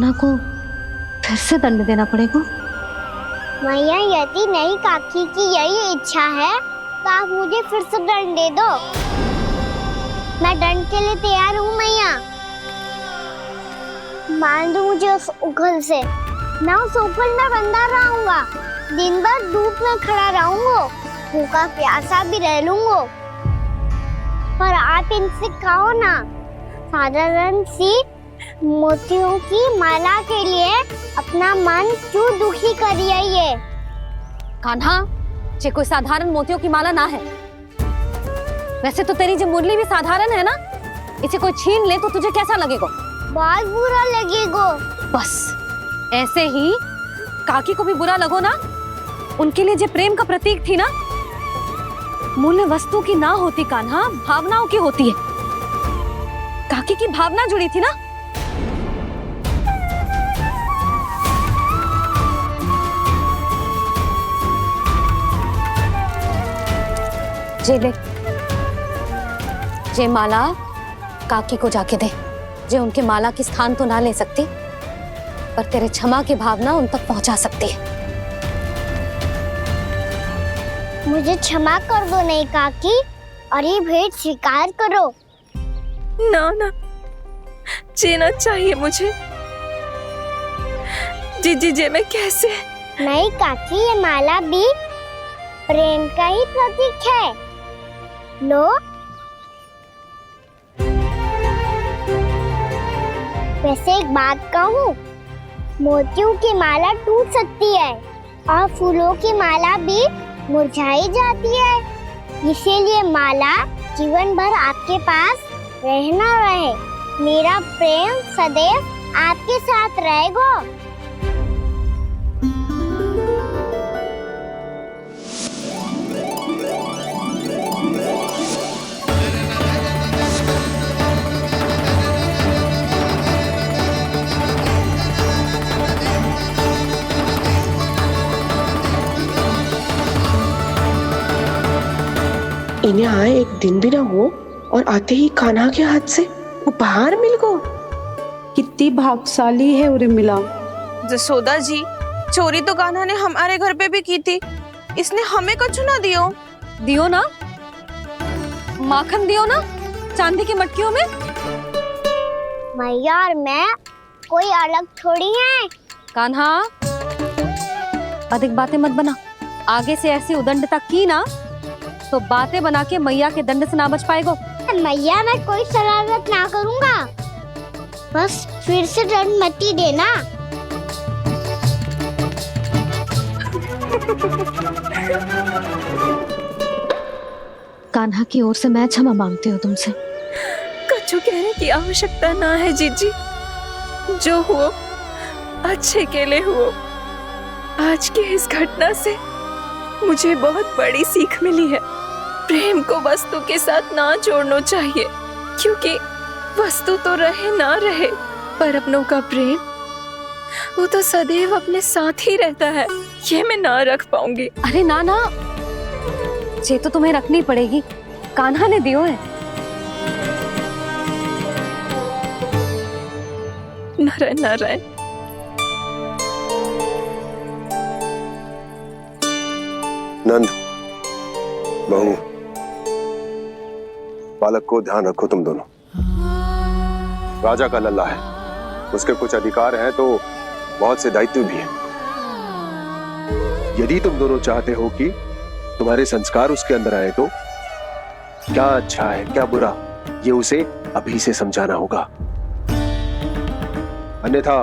ना को फिर से दंड देना पड़ेगा। मैया यदि नहीं काकी की यही इच्छा है तो आप मुझे फिर से दंड दे दो। मैं दंड के लिए तैयार हूँ मैया। मान दो मुझे उस उखल से, मैं उस उखल में बंधा रहूंगा, दिन भर धूप में खड़ा रहूंगा, भूखा प्यासा भी रह लूंगा। पर आप इनसे कहो ना, साधारण सी मोतियों की माला के लिए अपना मन क्यों दुखी करिए? कान्हा, ये कोई साधारण मोतियों की माला ना है। वैसे तो तेरी जो मुरली भी साधारण है ना, इसे कोई छीन ले तो तुझे कैसा लगेगा? बहुत बुरा लगेगा। बस ऐसे ही काकी को भी बुरा लगो ना। उनके लिए जो प्रेम का प्रतीक थी ना, मूल्य वस्तु की ना होती कान्हा, भावनाओं की होती है। काकी की भावना जुड़ी थी ना। जे ले, जे माला काकी को जाके दे। जे उनके माला की स्थान तो ना ले सकती, पर तेरे क्षमा की भावना उन तक पहुंचा सकती है। मुझे क्षमा कर दो नहीं काकी, और ये भेंट स्वीकार करो। ना ना, जीना चाहिए मुझे। जी जे मैं कैसे? नहीं काकी, ये माला भी प्रेम का ही प्रतीक है। लो। वैसे एक बात कहूँ, मोतियों की माला टूट सकती है और फूलों की माला भी मुरझाई जाती है। इसीलिए माला जीवन भर आपके पास रहना रहे। मेरा प्रेम सदैव आपके साथ रहेगा। इन्हें आए एक दिन भी ना हो और आते ही कान्हा के हाथ से उपहार मिल गो। कितनी भाग्यशाली है उर्मिला। जसोदा जी, चोरी तो कान्हा ने हमारे घर पे भी की थी, इसने हमें कछु ना दियो। दियो ना, माखन दियो ना, चांदी की मटकियों में। मैया और मैं कोई अलग थोड़ी हैं। कान्हा, अधिक बातें मत बना। आगे से ऐसी उदंडता की ना तो बातें बना के मैया के दंड से ना बच पाएगो। मैया, मैं कोई शरारत ना करूंगा, बस फिर से दंड मत ही देना। कान्हा की ओर से मैं क्षमा मांगती हूँ तुमसे। कछु कहने की आवश्यकता ना है जीजी, जो हुआ अच्छे के लिए हुआ। आज की इस घटना से मुझे बहुत बड़ी सीख मिली है। प्रेम को वस्तु के साथ ना जोड़ना चाहिए, क्योंकि वस्तु तो रहे ना रहे, पर अपनों का प्रेम वो तो सदैव अपने साथ ही रहता है। ये मैं ना रख पाऊंगी। अरे ना ना, ये तो तुम्हें रखनी पड़ेगी। कान्हा ने दियो है। नारायण नारायण। नंद, बहू, बालक को ध्यान रखो तुम दोनों। राजा का लल्ला है, उसके कुछ अधिकार हैं तो बहुत से दायित्व भी हैं। यदि तुम दोनों चाहते हो कि तुम्हारे संस्कार उसके अंदर आए तो क्या अच्छा है क्या बुरा, ये उसे अभी से समझाना होगा। अन्यथा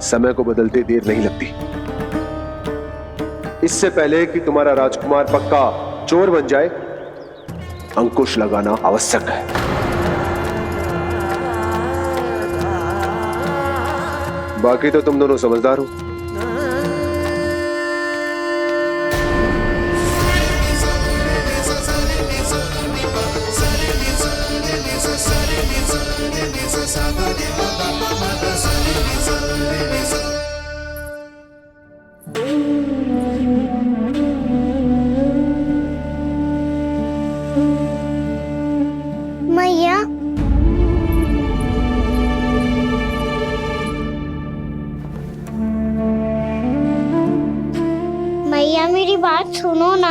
समय को बदलते देर नहीं लगती। इससे पहले कि तुम्हारा राजकुमार पक्का चोर बन जाए, अंकुश लगाना आवश्यक है। बाकी तो तुम दोनों समझदार हो। मैया, भैया मेरी बात सुनो ना।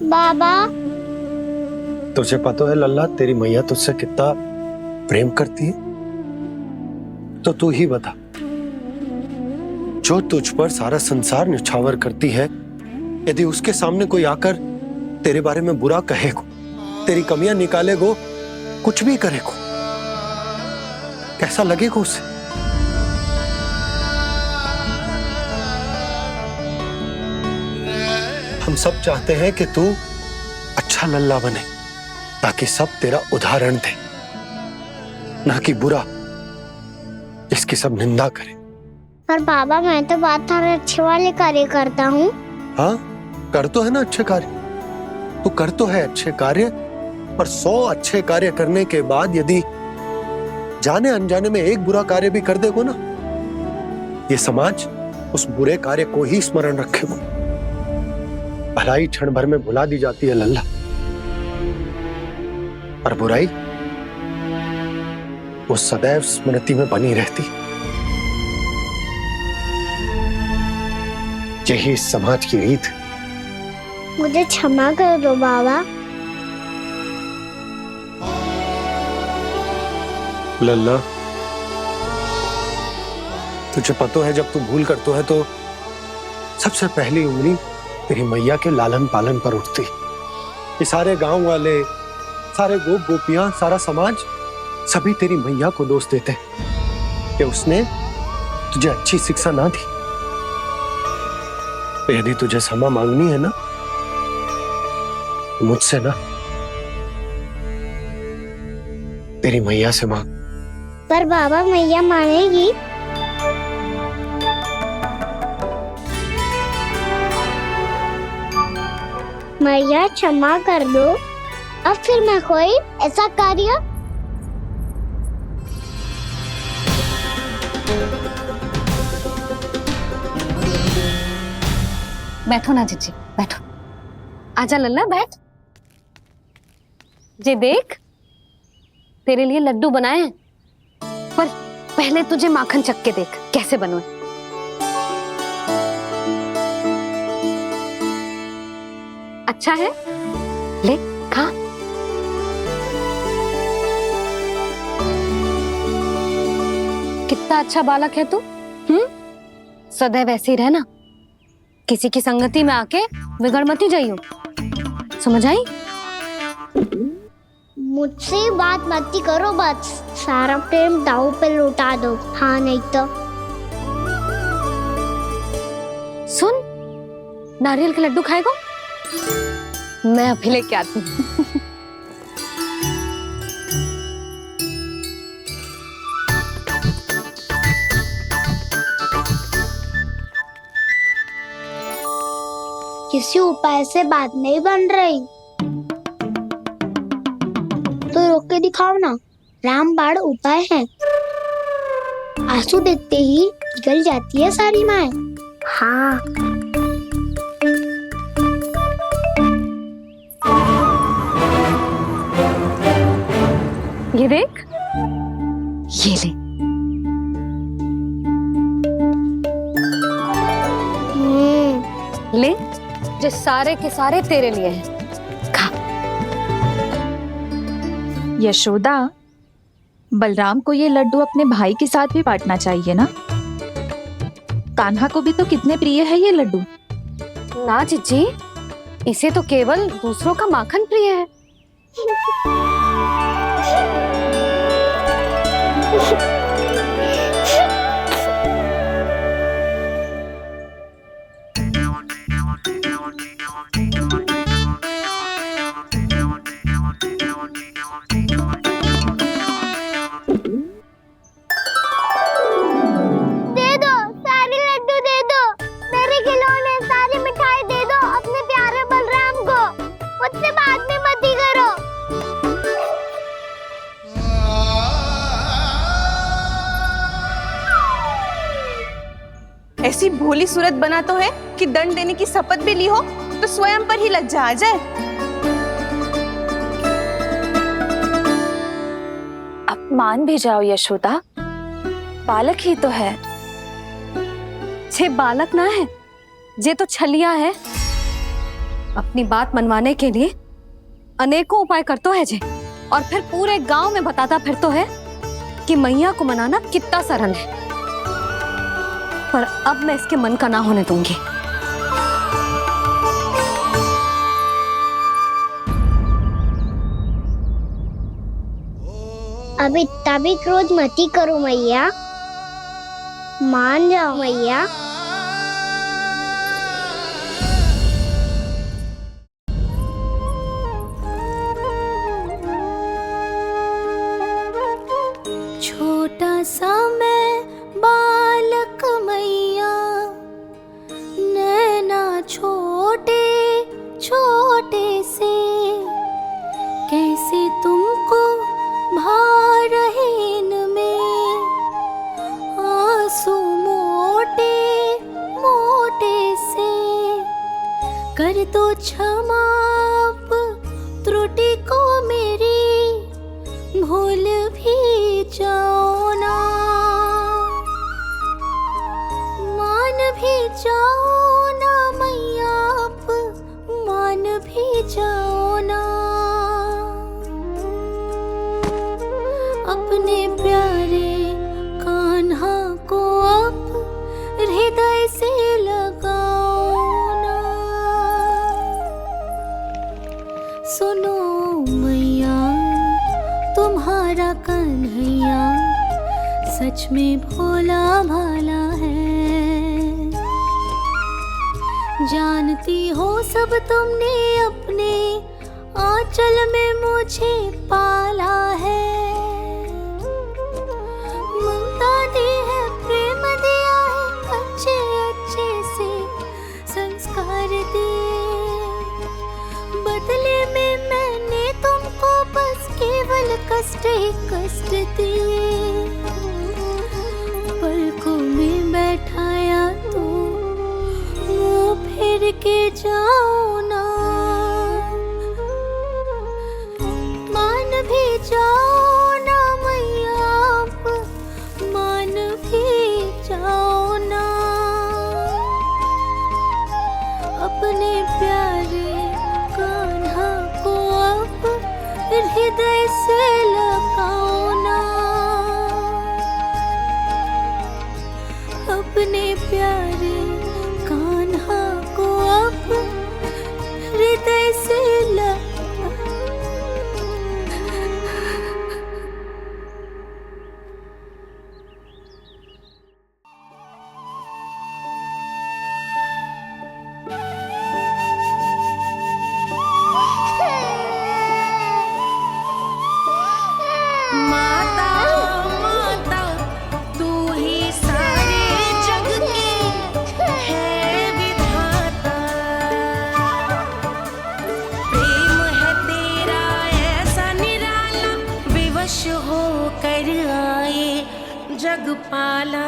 बाबा तुझे पता है लल्ला, तेरी मैया तुझसे कितना प्रेम करती है? तो तू ही बता, जो तुझ पर सारा संसार न्यौछावर करती है, यदि उसके सामने कोई आकर तेरे बारे में बुरा कहेगो, तेरी कमियां निकालेगो, कुछ भी करेगो, कैसा लगेगा उसे? हम सब चाहते हैं कि तू अच्छा लल्ला बने, ताकि सब तेरा उदाहरण दे, ना कि बुरा जिसकी सब निंदा करे। पर बाबा मैं तो बात हर अच्छे वाले कार्य करता हूँ। हाँ, कर तो है ना अच्छे कार्य, तू कर तो है अच्छे कार्य, पर 100 अच्छे कार्य करने के बाद यदि जाने अनजाने में एक बुरा कार्य भी कर देगो ना, ये समाज उस बुरे कार्य को ही स्मरण रखेगो। भलाई क्षण भर में भुला दी जाती है लल्ला, और बुराई वो सदैव स्मृति में बनी रहती। यही इस समाज की रीत। मुझे क्षमा कर दो बाबा। लल्ला, तुझे पता है जब तू भूल करतो है तो सबसे पहली उंगली तेरी मैया के लालन पालन पर उठती। ये सारे गांव वाले, सारे गोप गोपियां, सारा समाज, सभी तेरी मैया को दोष देते कि उसने तुझे अच्छी शिक्षा ना दी। तो यदि तुझे क्षमा मांगनी है ना, तो मुझसे ना, तेरी मैया से मांग। पर बाबा मैया मानेगी? मैया क्षमा कर दो, अब फिर मैं कोई ऐसा कार्य। बैठो ना जीजी, बैठो। आजा लल्ला, बैठ। जे देख, तेरे लिए लड्डू बनाए हैं, पर पहले तुझे माखन चख के देख कैसे बने। अच्छा है, ले खा। कितना अच्छा बालक है तू। सदैव ऐसे ही रहना, किसी की संगति में आके बिगड़ मत जाइयो, समझ आई? मुझसे बात मत करो, बस सारा प्रेम दाव पे लौटा दो। हाँ नहीं तो सुन, नारियल के लड्डू खाएगा? मैं अभी लेके आती हूँ। किसी उपाय से बात नहीं बन रही तो रोक के दिखाओ ना। रामबाण उपाय है, आंसू देखते ही पिघल जाती है सारी माए। हाँ ये देख, ये ले। ले, जो सारे के सारे तेरे लिए हैं, खा। यशोदा, बलराम को ये लड्डू अपने भाई के साथ भी बांटना चाहिए ना। कान्हा को भी तो कितने प्रिय है ये लड्डू। ना जीजी, इसे तो केवल दूसरों का माखन प्रिय है। ऐसी भोली सूरत बना तो है कि दंड देने की शपथ भी ली हो तो स्वयं पर ही लज्जा आ जाए। अब मान भी जाओ यशोदा, बालक ही तो है, छे बालक ना है, जे तो छलिया है। अपनी बात मनवाने के लिए अनेकों उपाय करतो है जे, और फिर पूरे गांव में बताता फिरतो है कि मैया को मनाना कितना सरल है। पर अब मैं इसके मन का ना होने दूंगी। अब इतना भी क्रोध मती करो मैया, मान जाओ मैया। छोटा सा मैं बालक मैया, नैना छोटे छोटे से, कैसे तुमको भा रहे इनमें आंसू मोटे मोटे से। कर दो क्षमा त्रुटि को मेरी, भूल भी जाओ ना, मान भी जाओ ना मैया, मान भी जाओ ना। अपने प्यारे कान्हा को अब हृदय से लगाओ ना। सुनो मैया, तुम्हारा कन्हैया सच में भोला भाला है। जानती हो सब तुमने अपने आंचल में मुझे पाला है। ममता दी है, प्रेम दिया है, अच्छे अच्छे से संस्कार दिए। बदले में मैंने तुमको बस केवल कष्ट ही कष्ट दिए। पलकों में बैठाया तो मुंह फेर के जाओ ना, मान भी जाओ ना मैया, मान भी जाओ ना। अपने प्यारे कान्हा को अब हृदय से लगाओ ना। अपने प्यारे कान्हा को अब हृदय से जगपाला।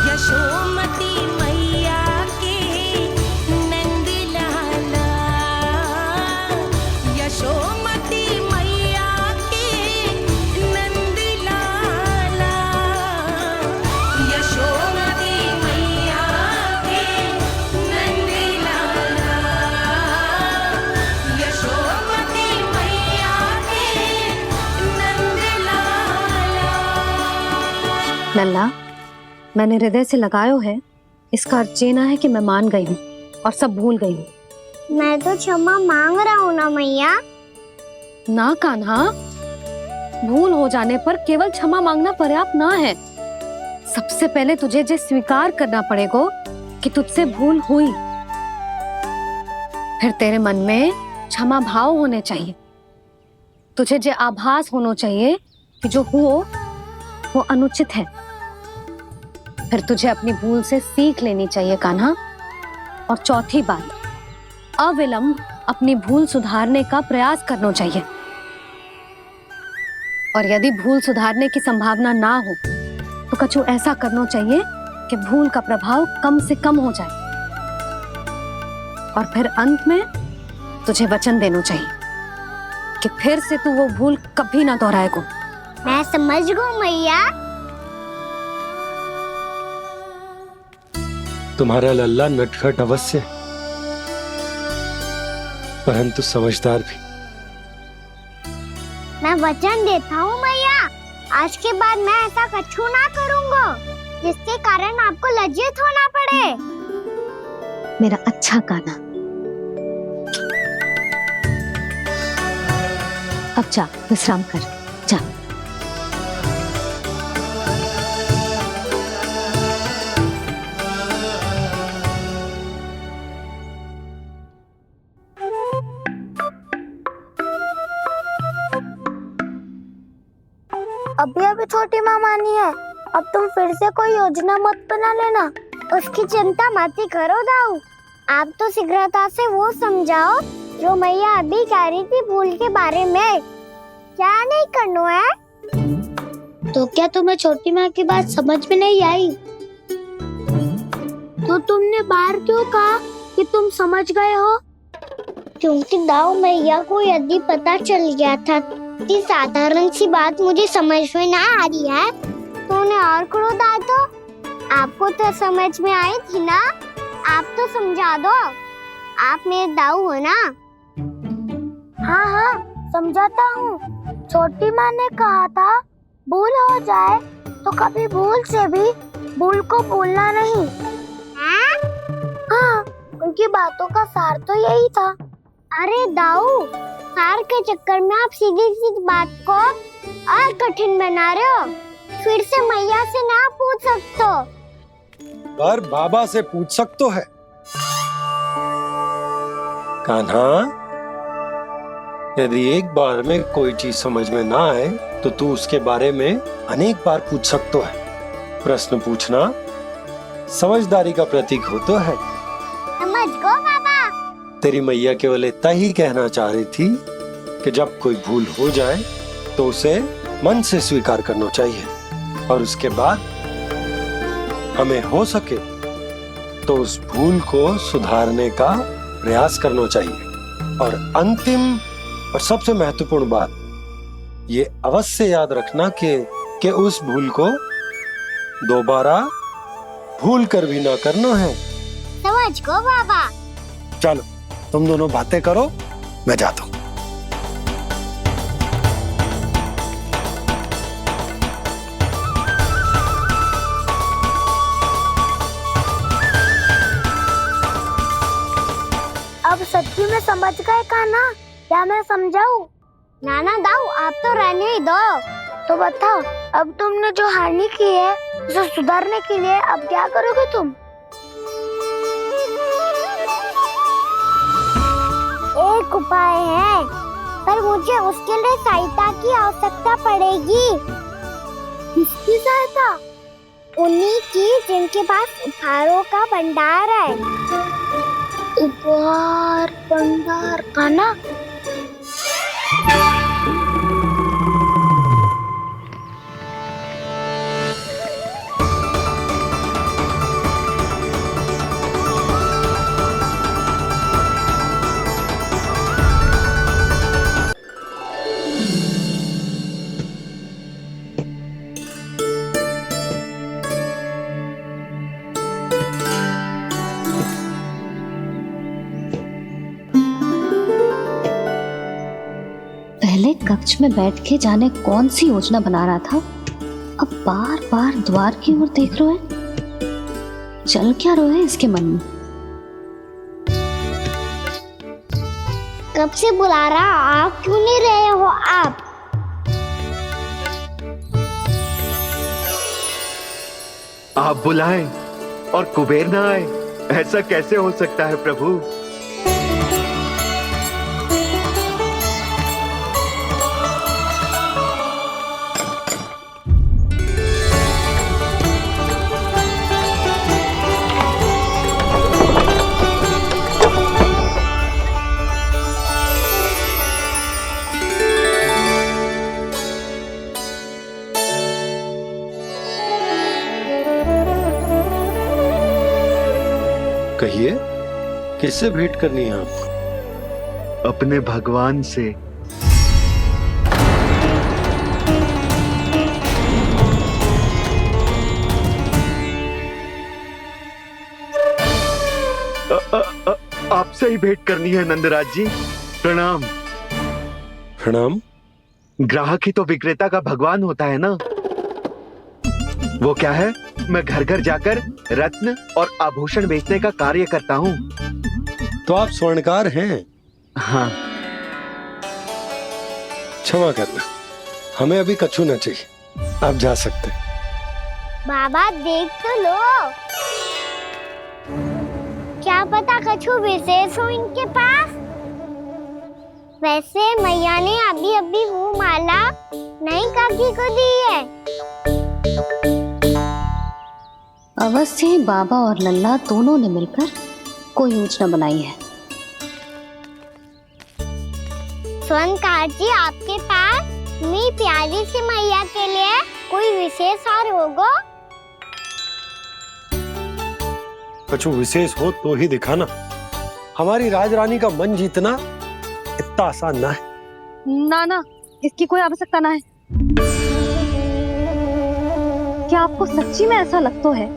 यशोमती मैया के नंद लाला, यशोमती मैया के नंद लाला, यशोमती मैया के नंद लाला, यशोमती मैया के नंद लाला। लल्ला, मैंने हृदय से लगायो है, इसका अर्थ ये ना है कि मैं मान गई हूँ और सब भूल गई हूँ। मैं तो क्षमा मांग रहा हूँ ना मैया। ना कान्हा, भूल हो जाने पर केवल क्षमा मांगना पर्याप्त ना है। सबसे पहले तुझे जे स्वीकार करना पड़ेगा कि तुझसे भूल हुई। फिर तेरे मन में क्षमा भाव होने चाहिए। तुझे जे आभास होना चाहिए कि जो हुआ वो अनुचित है। फिर तुझे अपनी भूल से सीख लेनी चाहिए कान्हा। और चौथी बात, अविलंब अपनी भूल सुधारने का प्रयास करना चाहिए। और यदि भूल सुधारने की संभावना ना हो तो कछु ऐसा करना चाहिए कि भूल का प्रभाव कम से कम हो जाए। और फिर अंत में तुझे वचन देना चाहिए कि फिर से तू वो भूल कभी ना दोहराएगा। मैं समझ गई मैया। तुम्हारा लल्ला नटखट अवश्य है, परंतु समझदार भी। मैं वचन देता हूँ मैया, आज के बाद मैं ऐसा कछु ना करूँगा जिसके कारण आपको लज्जित होना पड़े। मेरा अच्छा कान्हा, अब जा विश्राम कर, जा। अभी अभी छोटी माँ मानी है, अब तुम फिर से कोई योजना मत बना लेना। उसकी चिंता मत ही करो दाऊ, आप तो शीघ्रता से वो समझाओ जो मैया अभी कह रही थी भूल के बारे में। क्या नहीं करना है? तो क्या तुम्हें छोटी माँ की बात समझ में नहीं आई? तो तुमने बाहर क्यों कहा कि तुम समझ गए हो? क्योंकि दाऊ मैया को यदि पता चल गया था कि साधारण सी बात मुझे समझ में ना आ रही है तो उन्हें और क्रोध आया तो आपको तो समझ में आई थी ना, आप तो समझा दो, आप मेरे दाऊ हो ना। हाँ हाँ समझाता हूँ। छोटी माँ ने कहा था भूल हो जाए तो कभी भूल से भी भूल को भूलना नहीं। हाँ उनकी बातों का सार तो यही था। अरे दाऊ, सार के चक्कर में आप सीधी सीधी बात को और कठिन बना रहे हो। फिर से मैया से ना पूछ सकते हो, पर बाबा से पूछ सकते है। कान्हा, यदि एक बार में कोई चीज समझ में ना आए तो तू उसके बारे में अनेक बार पूछ सकते है। प्रश्न पूछना समझदारी का प्रतीक होता है। समझ गो बाबा। तेरी मैया केवल इतना ही कहना चाह रही थी कि जब कोई भूल हो जाए तो उसे मन से स्वीकार करना चाहिए और उसके बाद हमें हो सके तो उस भूल को सुधारने का प्रयास करना चाहिए। और अंतिम और सबसे महत्वपूर्ण बात ये अवश्य याद रखना कि उस भूल को दोबारा भूल कर भी ना करना है। समझ गो बाबा। चलो तुम दोनों बातें करो, मैं जाता हूँ। अब सच्ची में समझ गए कान्हा? क्या मैं समझाऊं? नाना दाऊ, आप तो रहने ही दो। तो बताओ, अब तुमने जो हानि की है उसे सुधारने के लिए अब क्या करोगे तुम? एक उपाय है, पर मुझे उसके लिए सहायता की आवश्यकता पड़ेगी। किसकी सहायता? उन्हीं की जिनके पास उपहारों का भंडार है। उपहार भंडार का ना? पहले कक्ष में बैठ के जाने कौन सी योजना बना रहा था, अब बार बार द्वार की ओर देख रहे हैं। चल क्या रहे हैं इसके मन में? कब से बुला रहा, आप क्यों नहीं रहे हो? आप बुलाएं और कुबेर ना आए, ऐसा कैसे हो सकता है प्रभु? कहिए, किससे भेंट करनी है आपको? अपने भगवान से। आपसे ही भेंट करनी है नंदराज जी। प्रणाम। प्रणाम। ग्राहक ही तो विक्रेता का भगवान होता है ना। वो क्या है, मैं घर घर जाकर रत्न और आभूषण बेचने का कार्य करता हूँ। तो आप स्वर्णकार हैं? हाँ। क्षमा करना, हमें अभी कछु न चाहिए, आप जा सकते हैं। बाबा देख तो लो, क्या पता कछु विशेष हो इनके पास। वैसे मैया ने अभी अभी वो माला नई काकी को दी है। अवश्य ही बाबा और लल्ला दोनों ने मिलकर कोई योजना बनाई है। स्वर्णकार जी, आपके पास मेरी प्यारी सी मैया के लिए कोई विशेष और होगा? कछु विशेष हो तो ही दिखाना। हमारी राजरानी का मन जीतना इतना आसान ना है। ना, इसकी कोई आवश्यकता ना है। क्या आपको सच्ची में ऐसा लगता है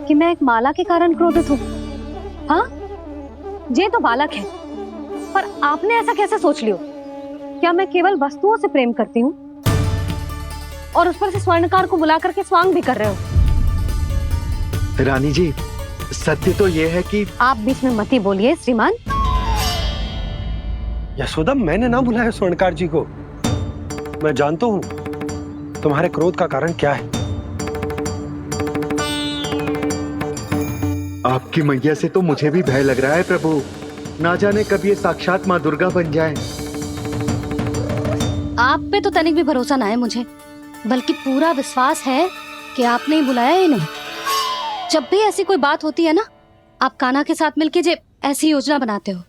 कि मैं एक माला के कारण क्रोधित हूँ? हाँ, ये तो बालक है, पर आपने ऐसा कैसे सोच लियो? क्या मैं केवल वस्तुओं से प्रेम करती हूँ और उस पर से स्वर्णकार को बुला करके स्वांग भी कर रहे हो? रानी जी, सत्य तो ये है कि आप बीच में मत ही बोलिए श्रीमान। यशोदा, मैंने ना बुलाया स्वर्णकार जी को। मैं जानता हूँ तुम्हारे क्रोध का कारण क्या है। आपकी मैया से तो मुझे भी भय लग रहा है प्रभु। ना जाने कब ये साक्षात माँ दुर्गा बन जाए। आप पे तो तनिक भी भरोसा ना है मुझे, बल्कि पूरा विश्वास है कि आपने ही बुलाया है इन्हें। जब भी ऐसी कोई बात होती है ना, आप कान्हा के साथ मिलके जे ऐसी योजना बनाते हो।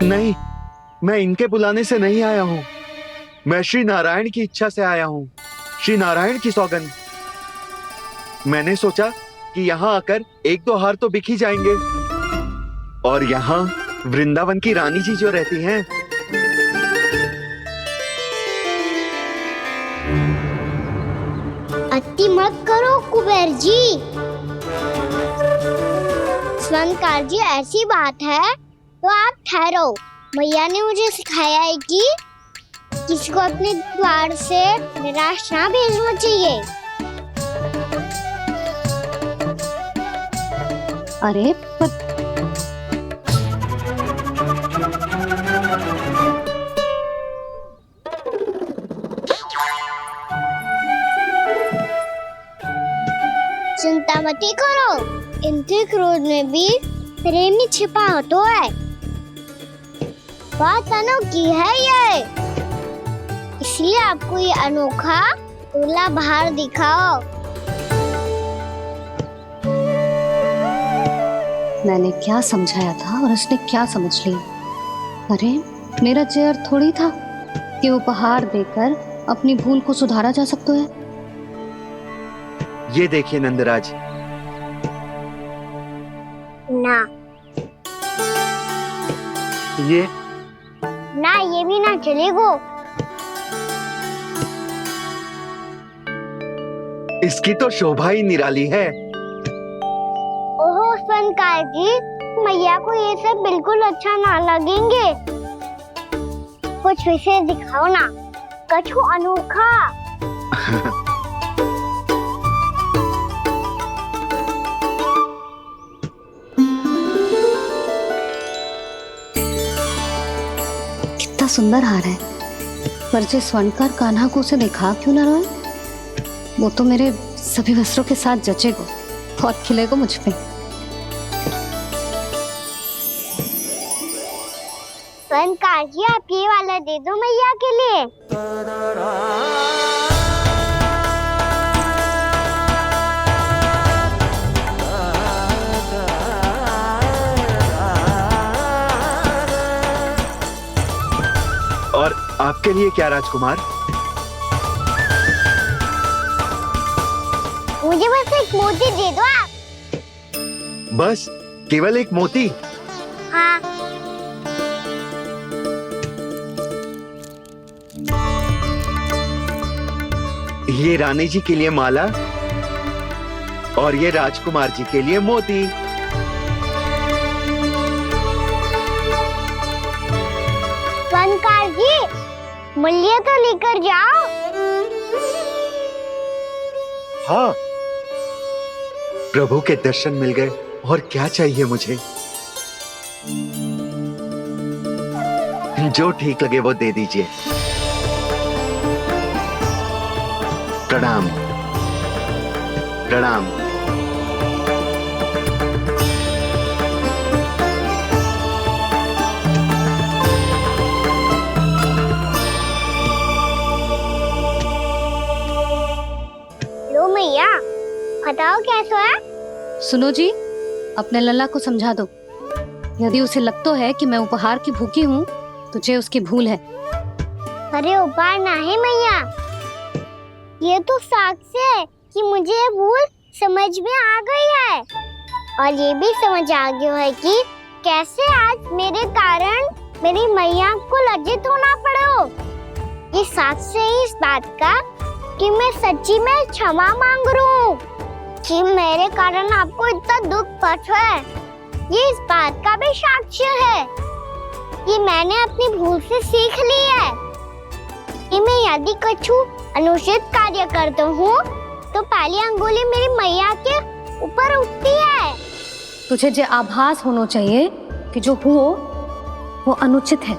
नहीं, मैं इनके बुलाने से नहीं आया हूँ। मैं श्री नारायण की इच्छा से आया हूँ। श्री नारायण की सौगंध। मैंने सोचा कि यहाँ आकर एक दो हार तो बिक ही जाएंगे। और यहाँ वृंदावन की रानी जी जो रहती हैं, अति मत करो कुबेर जी। स्वर्णकार जी, ऐसी बात है तो आप ठहरो। मैया ने मुझे सिखाया है कि किसी को अपने द्वार से निराश ना भेजना चाहिए। अरे पर चिंता मत करो, इनके क्रोध में भी प्रेम ही छिपा तो है। बात अनोखी है ये, इसलिए आपको ये अनोखा दूल्हा बाहर दिखाओ। मैंने क्या समझाया था और उसने क्या समझ लिया? अरे मेरा चेयर थोड़ी था कि उपहार देकर अपनी भूल को सुधारा जा सकता है। ये देखिए नंदराज। ना ये ना, ये भी ना चलेगा। इसकी तो शोभा ही निराली है। ओहो स्वर्णकार जी, मैया को ये सब बिल्कुल अच्छा ना लगेंगे। कुछ विशेष दिखाओ ना, कछु अनोखा। कितना सुंदर हार है, पर जे स्वर्णकार कान्हा को उसे दिखा क्यों ना रहा है? वो तो मेरे सभी वस्त्रों के साथ जचेगा और खिलेगा मुझ पे। स्वर्णकार जी, आप ये वाला दे दो मैया के लिए। और आपके लिए क्या राजकुमार? मुझे बस एक मोती दे दो आप। बस केवल एक मोती? हाँ। ये रानी जी के लिए माला और ये राजकुमार जी के लिए मोती। बनकार जी, मूल्य तो लेकर जाओ। हाँ, प्रभु के दर्शन मिल गए, और क्या चाहिए मुझे? जो ठीक लगे वो दे दीजिए। प्रणाम प्रणाम। लो मैया, बताओ कैसा है? सुनो जी, अपने लल्ला को समझा दो। यदि उसे लगता है कि मैं उपहार की भूखी हूँ, तुझे उसकी भूल है। अरे उपहार ना है मैया, ये तो साक्ष्य है कि मुझे ये भूल समझ में आ गई है, और ये भी समझ आ गया है कि कैसे आज मेरे कारण मेरी मैया को लज्जित होना पड़ो। ये साक्ष्य है इस बात का कि मैं सच्ची में क्षमा मांग रहा हूँ कि मेरे कारण आपको इतना दुख पहुंचा है। ये इस बात का भी साक्ष्य है कि मैंने अपनी भूल से सीख ली है कि मैं यदि कुछ अनुचित कार्य करता हूँ तो पहली अंगुली मेरी मैया के ऊपर उठती है। तुझे जो आभास होना चाहिए कि जो हुआ वो अनुचित है,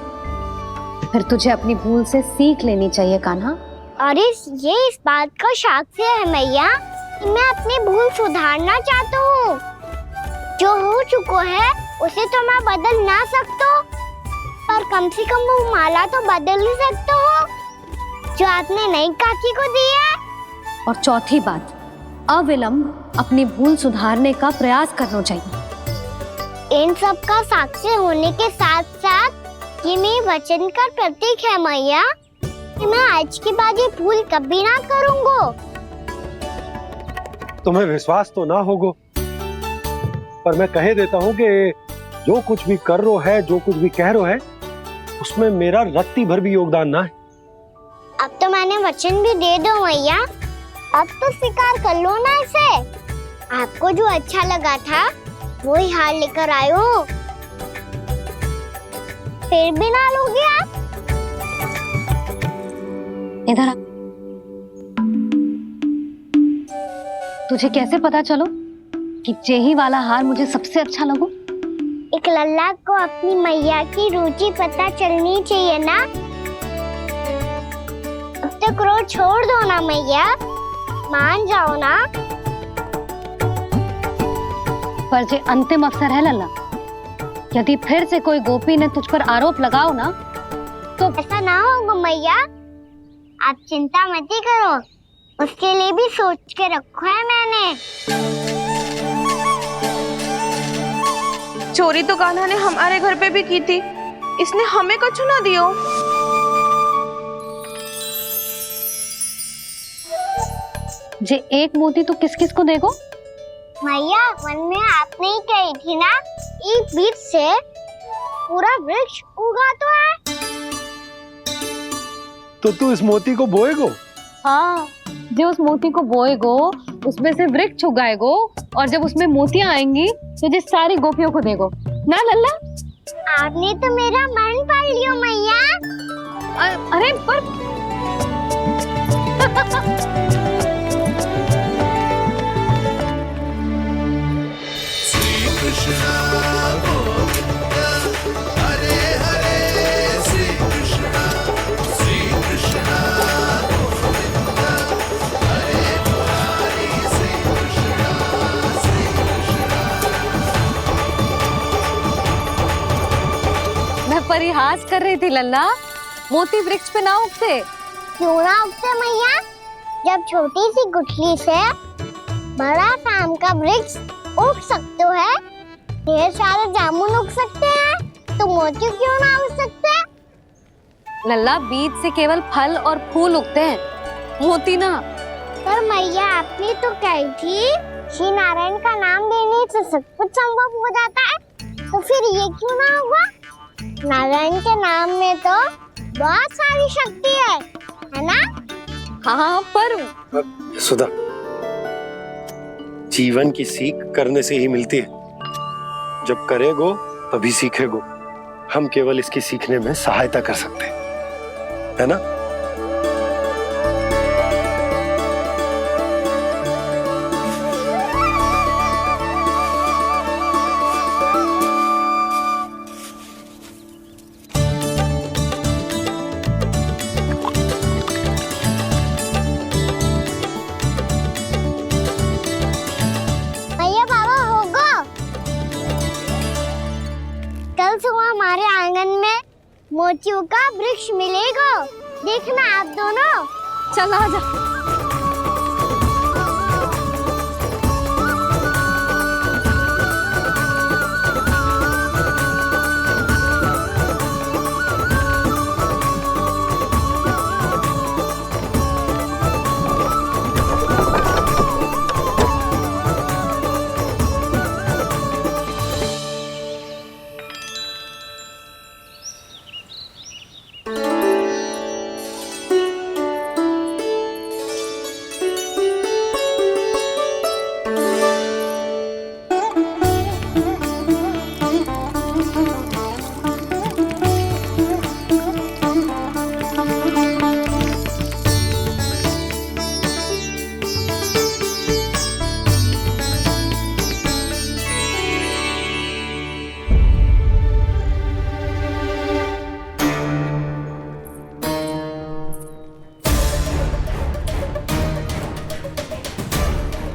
फिर तुझे अपनी भूल से सीख लेनी चाहिए कान्हा। और ये इस बात का साक्ष्य है मैया कि मैं अपनी भूल सुधारना चाहता हूँ। जो हो चुका है उसे तो मैं बदल ना सकता, पर कम से कम वो माला तो बदल ही सकता हूँ जो आपने नई काकी को दी है। और चौथी बात, अविलंब अपनी भूल सुधारने का प्रयास करना चाहिए। इन सब का साक्षी होने के साथ साथ ये मेरे वचन का प्रतीक है मैया कि मैं आज के बाद ये भूल कभी ना करूँगा। तुम्हें विश्वास तो ना होगो, पर मैं कह देता हूँ कि जो कुछ भी कर रो है, जो कुछ भी कह रो है, उसमें मेरा रत्ती भर भी योगदान ना है। अब तो मैंने वचन भी दे दो मैया, अब तो स्वीकार कर लो ना इसे। आपको जो अच्छा लगा था वही हार लेकर आयो, फिर भी ना लोगे आप? इधर आ। तुझे कैसे पता चलो कि जेही वाला हार मुझे सबसे अच्छा लगो? एक लल्ला को अपनी मैया की रुचि पता चलनी चाहिए ना। अब तो क्रोध छोड़ दो ना मैया, मान जाओ ना। पर जे अंतिम अवसर है लल्ला, यदि फिर से कोई गोपी ने तुझ पर आरोप लगाओ ना तो ऐसा ना होगा मैया, आप चिंता मत ही करो, उसके लिए भी सोच के रखा है मैंने। चोरी तो कान्हा ने हमारे घर पे भी की थी, इसने हमें कछु ना दियो। जे एक मोती तो किस किस को देगो? मैया, मन में आपने ही कही थी ना, एक बीज से पूरा वृक्ष उगा तो है। तो तू इस मोती को बोएगो? हाँ, जो उस मोती को बोएगो उसमें से वृक्ष उगाएगो, और जब उसमें मोतियां आएंगी तो जिस सारी गोपियों को देगो ना लल्ला। आपने तो मेरा मन पढ़ लियो मैया। अरे पर मैं परिहास कर रही थी लल्ला, मोती वृक्ष पे ना उगते। क्यों ना उगते मैया? जब छोटी सी गुठली से बड़ा आम का वृक्ष उग सकते है, ढेर सारे जामुन उग सकते हैं, तो मोती क्यों ना उग सकते? लल्ला, बीज से केवल फल और फूल उगते हैं, मोती ना। पर मैया, आपने तो कही थी श्री नारायण का नाम लेने से सब कुछ संभव हो जाता है, तो फिर ये क्यों ना होगा? नारायण के नाम में तो बहुत सारी शक्ति है ना? हाँ, पर सुधा, जीवन की सीख करने से ही मिलती है। जब करेगो तभी सीखेगो। हम केवल इसकी सीखने में सहायता कर सकते हैं, है ना? भैया बाबा होगा। कल सुबह हमारे आंगन में मोतियों का वृक्ष मिलेगा। देखना आप दोनों। चल आजा।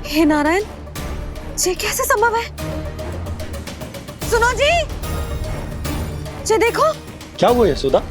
हे नारायण, ये कैसे संभव है? सुनो जी, ये देखो। क्या हुआ यशोदा?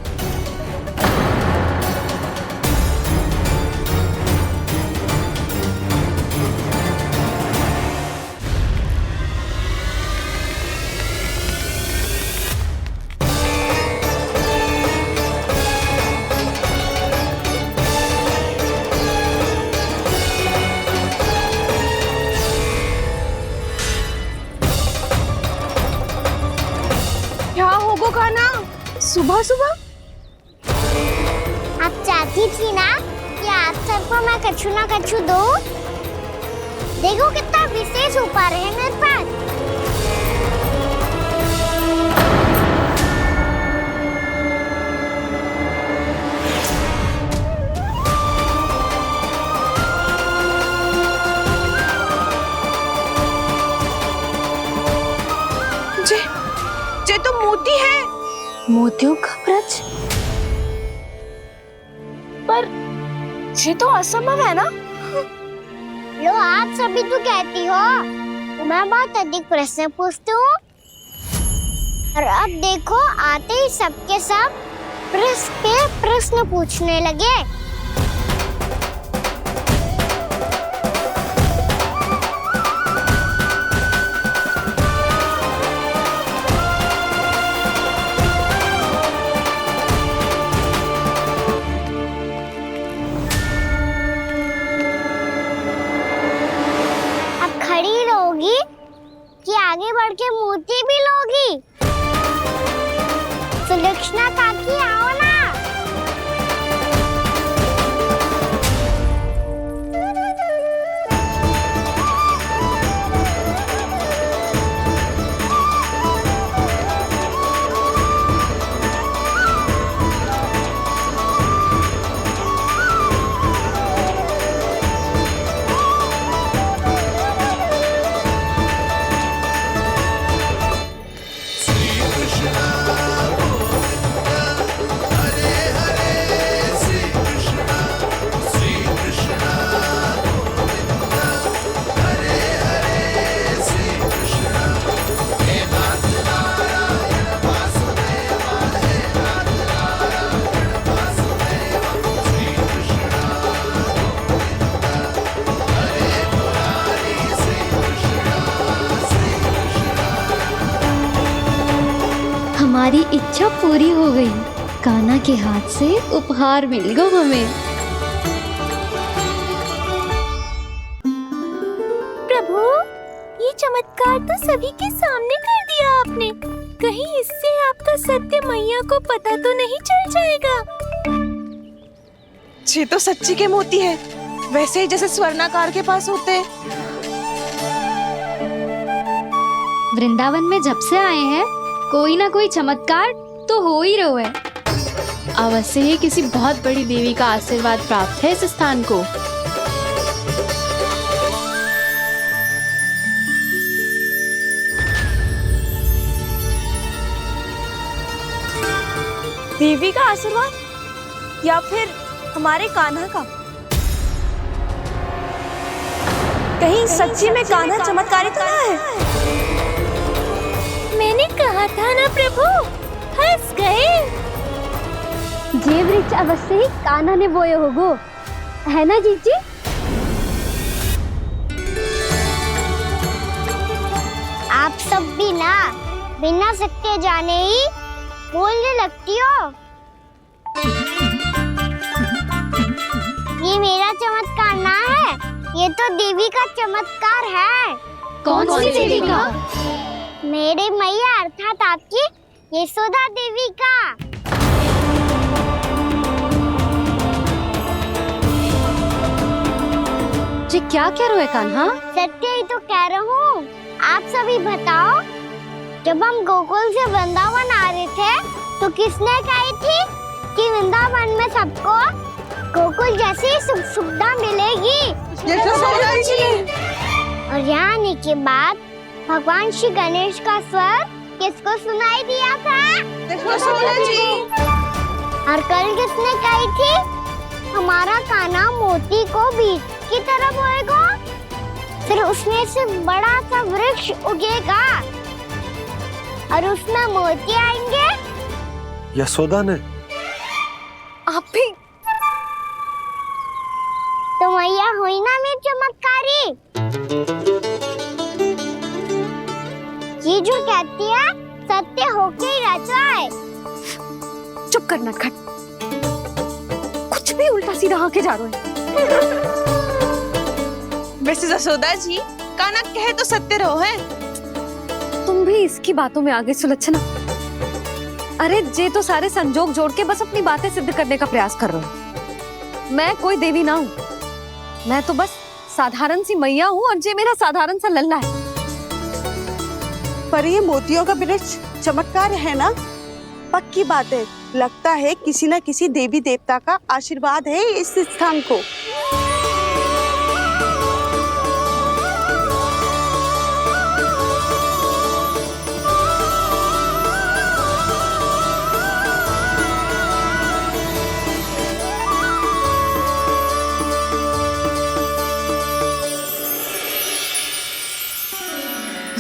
क्या होगा खाना सुबह सुबह? आप चाहती थी ना कि आप सबको मैं कछु ना कछु दूं। देखो कितना विशेष उपहार है मेरे पास। ये तो मोती है। मोतियों का ब्रज? पर ये तो असंभव है ना? लो आप सभी तो कहती हो तो मैं बहुत अधिक प्रश्न पूछती हूँ, और अब देखो आते ही सबके सब प्रश्न पे प्रश्न पूछने लगे। खड़ी रहोगी कि आगे बढ़ के मोती भी लोगी? सुलक्षणा काकी आओ ना। हमारी इच्छा पूरी हो गई। कान्हा के हाथ से उपहार मिल गया हमें। प्रभु, ये चमत्कार तो सभी के सामने कर दिया आपने। कहीं इससे आपका सत्य मैया को पता तो नहीं चल जाएगा? ये तो सच्ची के मोती है, वैसे ही जैसे स्वर्णाकार के पास होते हैं। वृंदावन में जब से आए हैं कोई ना कोई चमत्कार तो हो ही रहो है। अवश्य ही किसी बहुत बड़ी देवी का आशीर्वाद प्राप्त है इस स्थान को। देवी का आशीर्वाद या फिर हमारे कान्हा का? कहीं सच्ची में कान्हा चमत्कारी तो ना है? मैंने कहा था ना प्रभु, हंस गए। ये वृक्ष अवश्य ही कान्हा ने बोए होगो, है ना जीजी? आप सब भी ना बिना सत्य जाने ही बोलने लगती हो। ये मेरा चमत्कार ना है, ये तो देवी का चमत्कार है। कौन सी देवी का? मेरे मैया अर्थात आपकी यशोदा देवी का। जी क्या कह रहे हो कान्हा? सत्य ही तो कह रहा हूँ। आप सभी बताओ, जब हम गोकुल से वृंदावन आ रहे थे तो किसने कही थी कि वृंदावन में सबको गोकुल जैसी सुख सुविधा मिलेगी? यशोदा जी। और यहाँ आने के बाद भगवान श्री गणेश का स्वर किसको सुनाई दिया था? यशोदा जी। और कल किसने कही थी हमारा कान्हा मोती को बीज की तरह बोएगा, फिर उसमें से बड़ा सा वृक्ष उगेगा और उसमें मोती आएंगे? यशोदा ने? आप भी? तो मैया हुई ना मेरी चमत्कारी। ये जो कहती है सत्य होके ही रहता है। चुप कर नटखट, कुछ भी उल्टा सीधा आके जा रहे हैं। वैसे यशोदा जी, कान्हा कहे तो सत्य रहो है। तुम भी इसकी बातों में आगे सुलझना। अरे जे तो सारे संजोग जोड़ के बस अपनी बातें सिद्ध करने का प्रयास कर रहे हो। मैं कोई देवी ना हूँ, मैं तो बस साधारण सी मैया हूँ और जे मेरा साधारण सा लल्ला है। पर ये मोतियों का वृक्ष चमत्कार है ना? पक्की बात है, लगता है किसी न किसी देवी देवता का आशीर्वाद है इस स्थान को।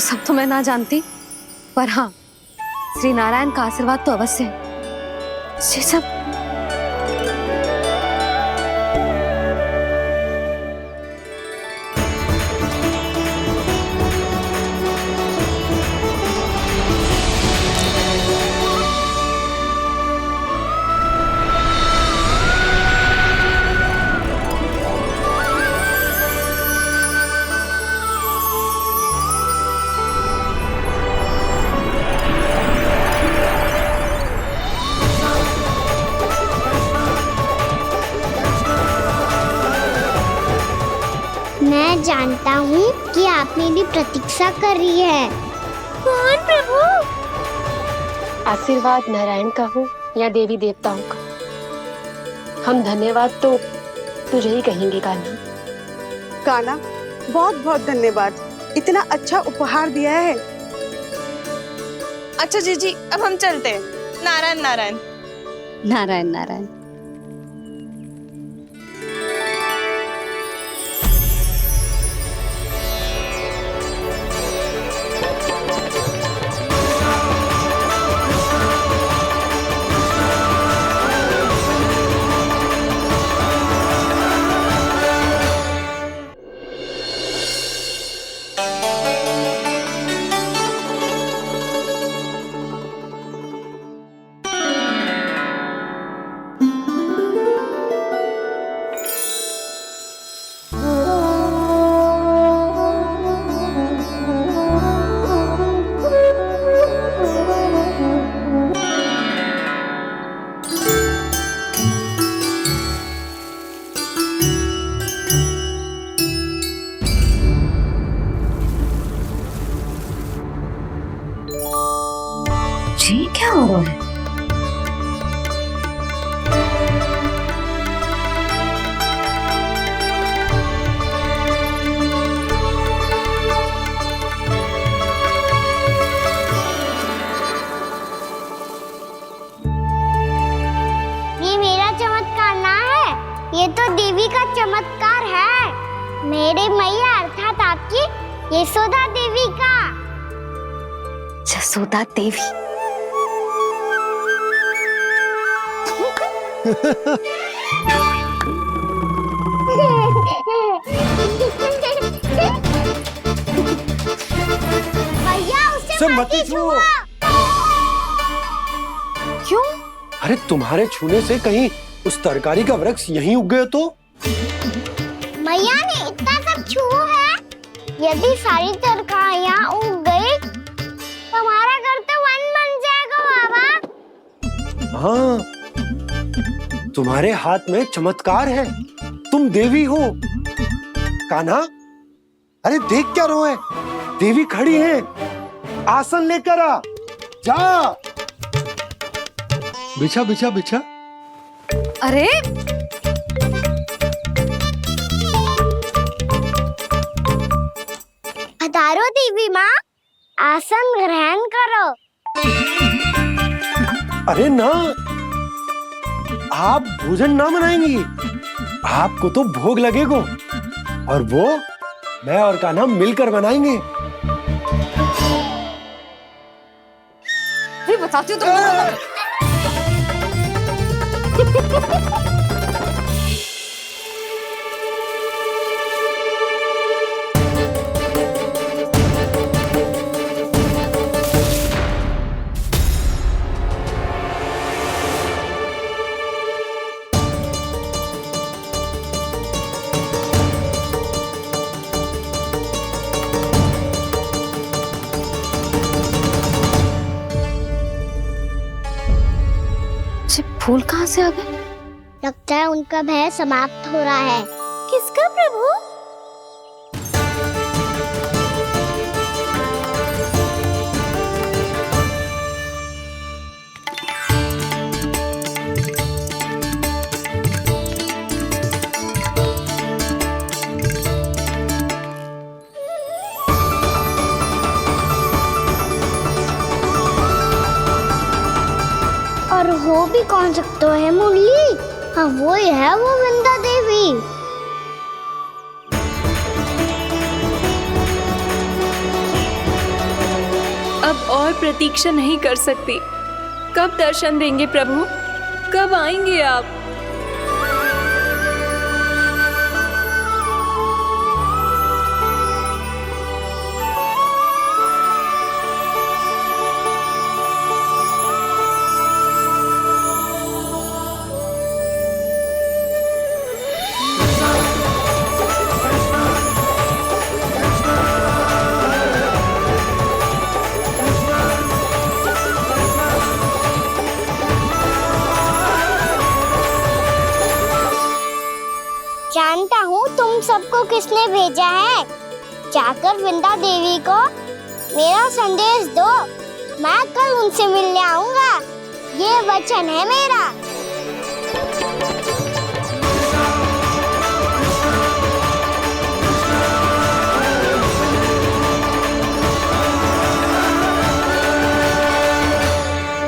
सब तो मैं ना जानती, पर हाँ, श्री नारायण का आशीर्वाद तो अवश्य है। ये सब मैं जानता हूँ कि आप मेरी प्रतीक्षा कर रही है। कौन प्रभु? आशीर्वाद नारायण का हो या देवी देवताओं का, हम धन्यवाद तो तुझे ही कहेंगे कान्हा। कान्हा, बहुत बहुत धन्यवाद, इतना अच्छा उपहार दिया है। अच्छा जीजी, अब हम चलते हैं। नारायण नारायण। नारायण नारायण। जी क्या हो रहा है? ये मेरा चमत्कार ना है, ये तो देवी का चमत्कार है। मेरे मैया अर्थात आपकी यशोदा देवी का। जसोदा देवी। भैया उसे सब मत मत छुओ। क्यों? अरे तुम्हारे छूने से कहीं उस तरकारी का वृक्ष यहीं उग गए तो? मैया ने इतना सब छुआ है, यदि सारी तरकारियां उग गई तो हमारा घर तो वन बन जाएगा बाबा। हाँ, तुम्हारे हाथ में चमत्कार है, तुम देवी हो। कान्हा, अरे देख क्या रो है, देवी खड़ी है, आसन लेकर आ, जा। बिछा बिछा बिछा। अरे पधारो देवी माँ, आसन ग्रहण करो। अरे ना, आप भोजन ना बनाएंगी, आपको तो भोग लगेगा और वो मैं और कान्हा मिलकर बनाएंगे। भी बताती हूँ तुमको। फूल कहाँ से आ गए? लगता है उनका भय समाप्त हो रहा है। किसका प्रभु? और हो भी कौन सकता है मुरली? हाँ वो ही है, वो वृंदा देवी। अब और प्रतीक्षा नहीं कर सकती। कब दर्शन देंगे प्रभु? कब आएंगे आप? जानता हूँ तुम सबको किसने भेजा है। जाकर वृंदा देवी को मेरा संदेश दो, मैं कल उनसे मिलने आऊंगा, ये वचन है मेरा।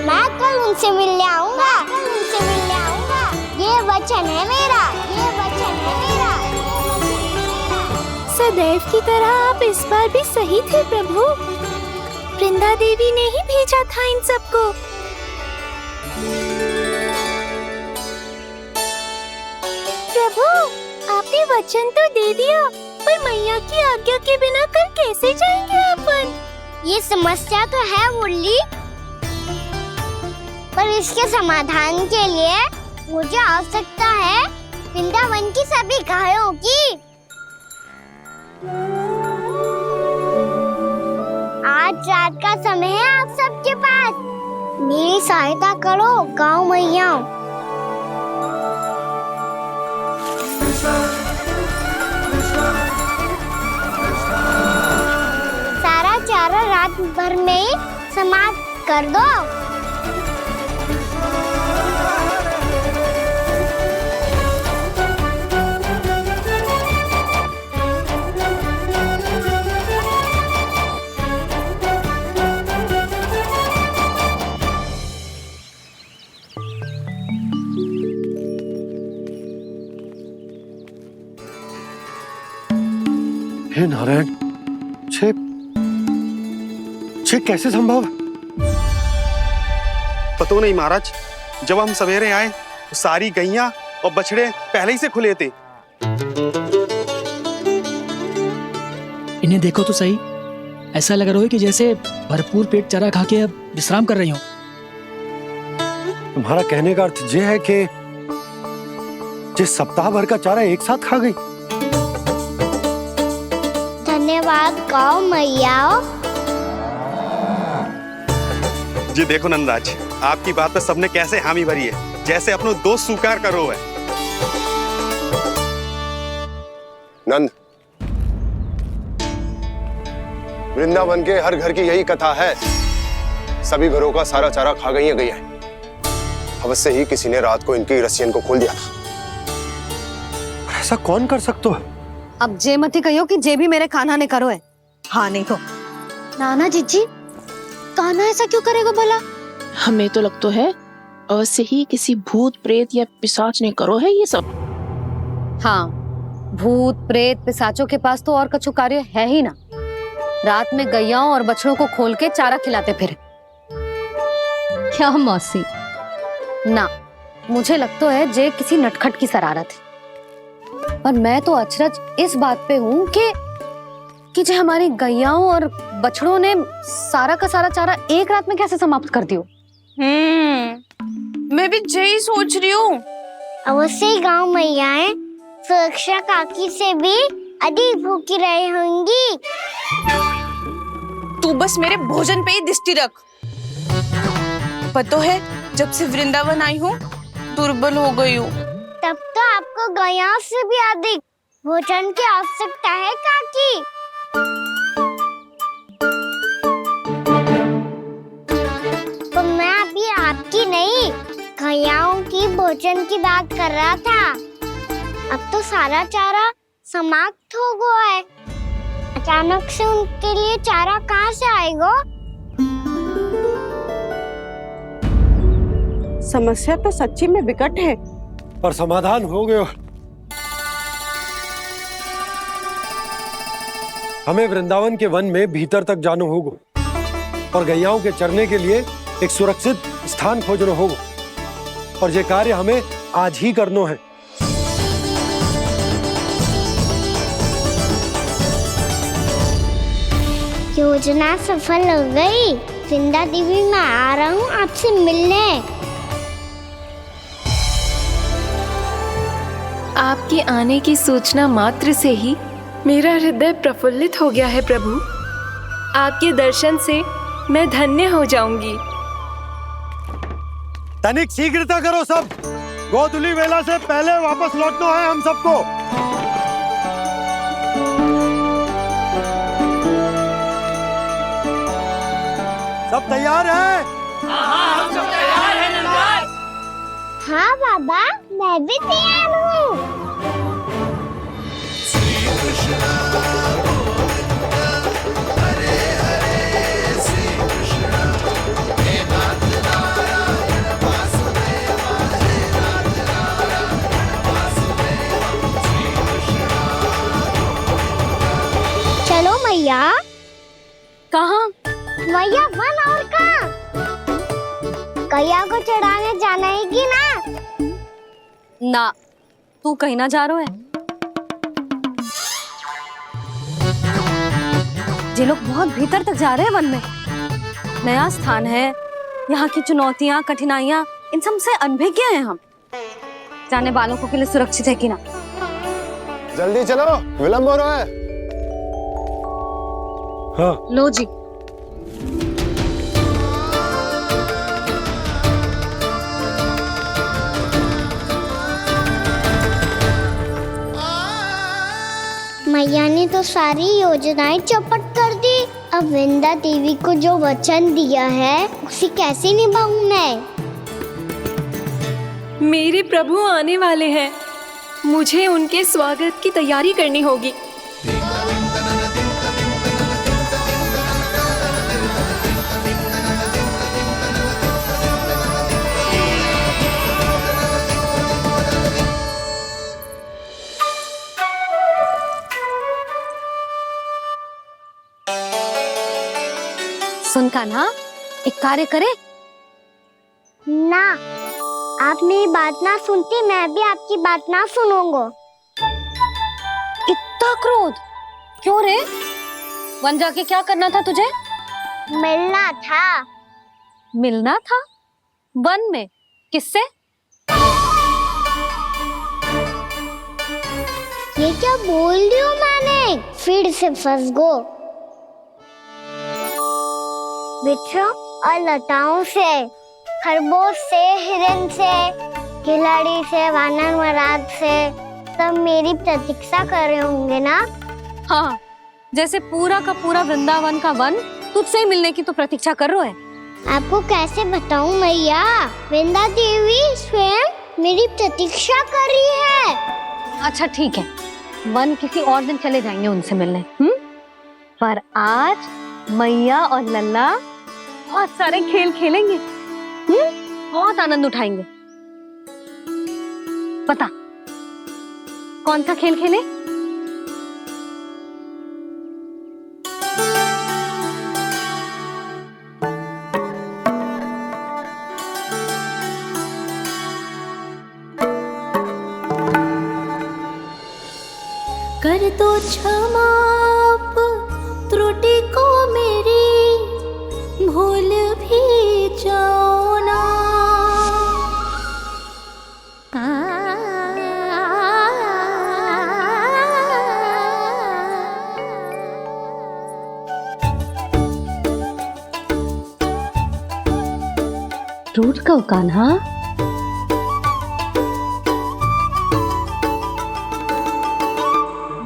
मैं कल उनसे मिलने आऊंगा, ये वचन है मेरा, ये वचन है मेरा। सदैव की तरह आप इस बार भी सही थे प्रभु। वृंदा देवी ने ही भेजा था इन सबको। प्रभु, आपने वचन तो दे दिया, पर मैया की आज्ञा के बिना कल कैसे जाएंगे अपन? ये समस्या तो है मुरली, पर इसके समाधान के लिए मुझे आवश्यकता है वृंदावन की सभी गायों की। आज रात का समय है आप सबके पास, मेरी सहायता करो गाँव मैया। सारा चारा रात भर में समाप्त कर दो। हे नारायण, छे कैसे संभव? पता नहीं महाराज, जब हम सवेरे आए तो सारी गैया और बछड़े पहले ही से खुले थे। इन्हें देखो तो सही, ऐसा लग रहा है कि जैसे भरपूर पेट चारा खा के अब विश्राम कर रही हो। तुम्हारा कहने का अर्थ यह है कि जिस सप्ताह भर का चारा एक साथ खा गई। धन्यवाद गाँव मैया। जी देखो नंदराज, आपकी बात पे सबने कैसे हामी भरी है, जैसे अपनो दोस्त स्वीकार करो है। नंद, वृंदावन के हर घर की यही कथा है। सभी घरों का सारा चारा खा गई है गैया। अवश्य ही किसी ने रात को इनकी रस्सियन को खोल दिया था। ऐसा कौन कर सकते हो? अब जे मत ही कहियो कि जे भी मेरे कान्हा ने करो है। हाँ नहीं तो नाना जीजी, कान्हा ऐसा क्यों करेगा भला? हमें तो लगता है अवश्य ही किसी भूत प्रेत या पिशाच ने करो है ये सब। हाँ, भूत प्रेत पिशाचों के पास तो और कछु कार्य है ही ना। रात में गैयाओं और बछड़ों को खोल के चारा खिलाते फिर। क्या मौसी? ना, मुझे लगता है जे किसी नटखट की शरारत है। पर मैं तो अचरज इस बात पे हूँ कि जो हमारी गैयाओं और बछड़ों ने सारा का सारा चारा एक रात में कैसे समाप्त कर दियो। मैं भी यही सोच रही हूँ। अवश्य ही गाँव मैयाएं सुरक्षा काकी से भी अधिक भूखी रही होंगी। तू बस मेरे भोजन पे ही दृष्टि रख। पता है, जब से वृंदावन आई हूँ दुर्बल हो गई हूँ। तब तो आपको गैयाओं से भी अधिक भोजन की आवश्यकता है काकी। तो मैं अभी आपकी नहीं, गैयाओं की भोजन की बात कर रहा था। अब तो सारा चारा समाप्त हो गया है। अचानक से उनके लिए चारा कहाँ से आएगा? समस्या तो सच्ची में विकट है, पर समाधान हो गयो। हमें वृंदावन के वन में भीतर तक जाना होगा और गैयाओं के चरने के लिए एक सुरक्षित स्थान खोजना होगा, और ये कार्य हमें आज ही करना है। योजना सफल हो गई। वृंदा देवी, मैं आ रहा हूँ आपसे मिलने। आपके आने की सूचना मात्र से ही मेरा हृदय प्रफुल्लित हो गया है प्रभु। आपके दर्शन से मैं धन्य हो जाऊंगी। तनिक शीघ्रता करो सब, गोधुली वेला से पहले वापस लौटना है हम सबको। सब तैयार है? हाँ, हम सब तैयार हैं नंदराज। हाँ बाबा, मैं भी तैयार हूँ। चलो मैया। कहाँ? मैया वन और कहाँ? गैया को चढ़ाने जाना है कि ना? ना, तू कहीं ना जा रहा है। ये लोग बहुत भीतर तक जा रहे हैं वन में। नया स्थान है, यहाँ की चुनौतियाँ कठिनाइयाँ इन सब से अनभिज्ञ हैं हम। जाने वालों के लिए सुरक्षित है कि ना? जल्दी चलो, विलंब हो रहा है। हाँ। लो जी। मैया ने तो सारी योजनाएं चौपट कर दी। अब वृंदा देवी को जो वचन दिया है उसे कैसे निभाऊं मैं? मेरे प्रभु आने वाले हैं, मुझे उनके स्वागत की तैयारी करनी होगी। सुन कान्हा, एक कार्य करे ना, आप मेरी बात ना सुनती, मैं भी आपकी बात ना सुनूंगा। इतना क्रोध क्यों रे? वन जाके क्या करना था तुझे? मिलना था। मिलना था? वन में किससे? ये क्या बोल रही हूँ मैंने? फिर से फंस गो। बिच्छू और लताओं से, खरगोश से, हिरन से, खिलाड़ी से, वानर महाराज से, सब मेरी प्रतीक्षा कर रहे होंगे ना? हाँ, जैसे पूरा का पूरा वृंदावन का वन तुझसे ही मिलने की तो प्रतीक्षा कर रहा है। आपको कैसे बताऊं मैया? वृंदा देवी स्वयं मेरी प्रतीक्षा कर रही है। अच्छा ठीक है, वन किसी और दिन चले जाएंगे उनसे मिलने। पर आज मैया और लल्ला बहुत सारे खेल खेलेंगे। बहुत आनंद उठाएंगे। बता कौन सा खेल खेले? कर दो क्षमा त्रुटि को मेरी, भूल भी जाओ ना। रूठ कब कान्हा?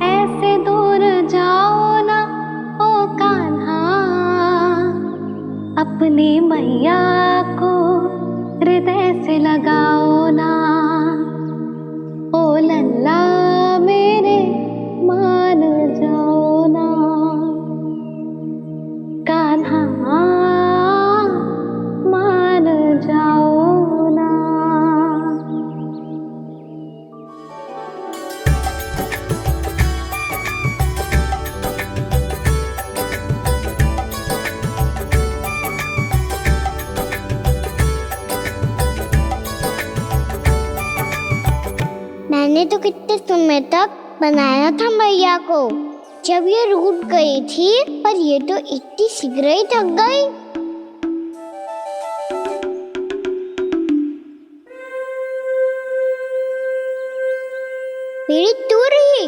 ऐसे दूर जाओ ना ओ कान्हा, अपनी मैया को हृदय से लगाओ ना। ओ लल्ला मेरे मान जाओ ना, कान्हा मान जाओ ना। मैंने तो कितने समय तक बनाया था मैया को, जब ये रूठ गई थी, पर ये तो इतनी शीघ्र ही थक गई। मेरी दूर ही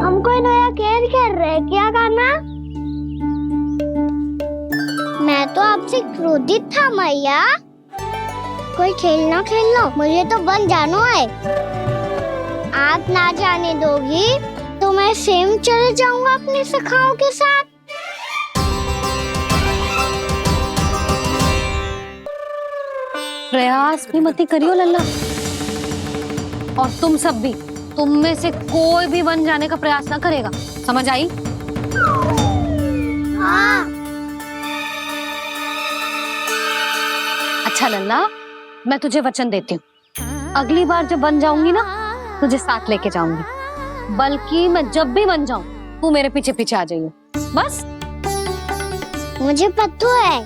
हम कोई नया खेल खेल रहे हैं क्या करना? मैं तो आपसे क्रोधित था मैया। कोई खेलना खेल लो, मुझे तो वन जाना है। आप ना जाने दोगी तो मैं स्वयं चले जाऊंगा अपने सखाओं के साथ। प्रयास भी मत करियो लल्ला, और तुम सब भी, तुम में से कोई भी वन जाने का प्रयास ना करेगा, समझ आई? हाँ। अच्छा लल्ला, मैं तुझे वचन देती हूँ, अगली बार जब बन जाऊंगी ना तुझे साथ लेके जाऊंगी। बल्कि मैं जब भी बन जाऊं तू मेरे पीछे पीछे आ जाइयो बस। मुझे पता है,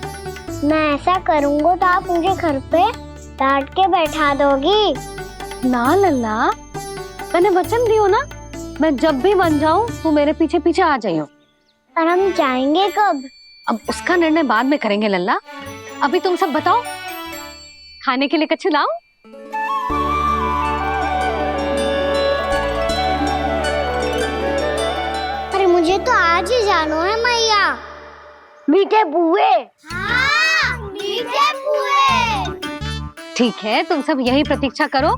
मैं ऐसा करूंगा तो आप मुझे घर पे डांट के बैठा दोगी। ना लल्ला, मैंने वचन दियो ना, मैं जब भी बन जाऊं तू मेरे पीछे पीछे आ जाइयो। और हम जाएंगे कब? अब उसका निर्णय बाद में करेंगे लल्ला। अभी तुम सब बताओ, खाने के लिए कुछ लाऊं? अरे मुझे तो आज ही जाना है मैया। मीठे पुए। हाँ, मीठे पुए। ठीक है, तुम सब यही प्रतीक्षा करो,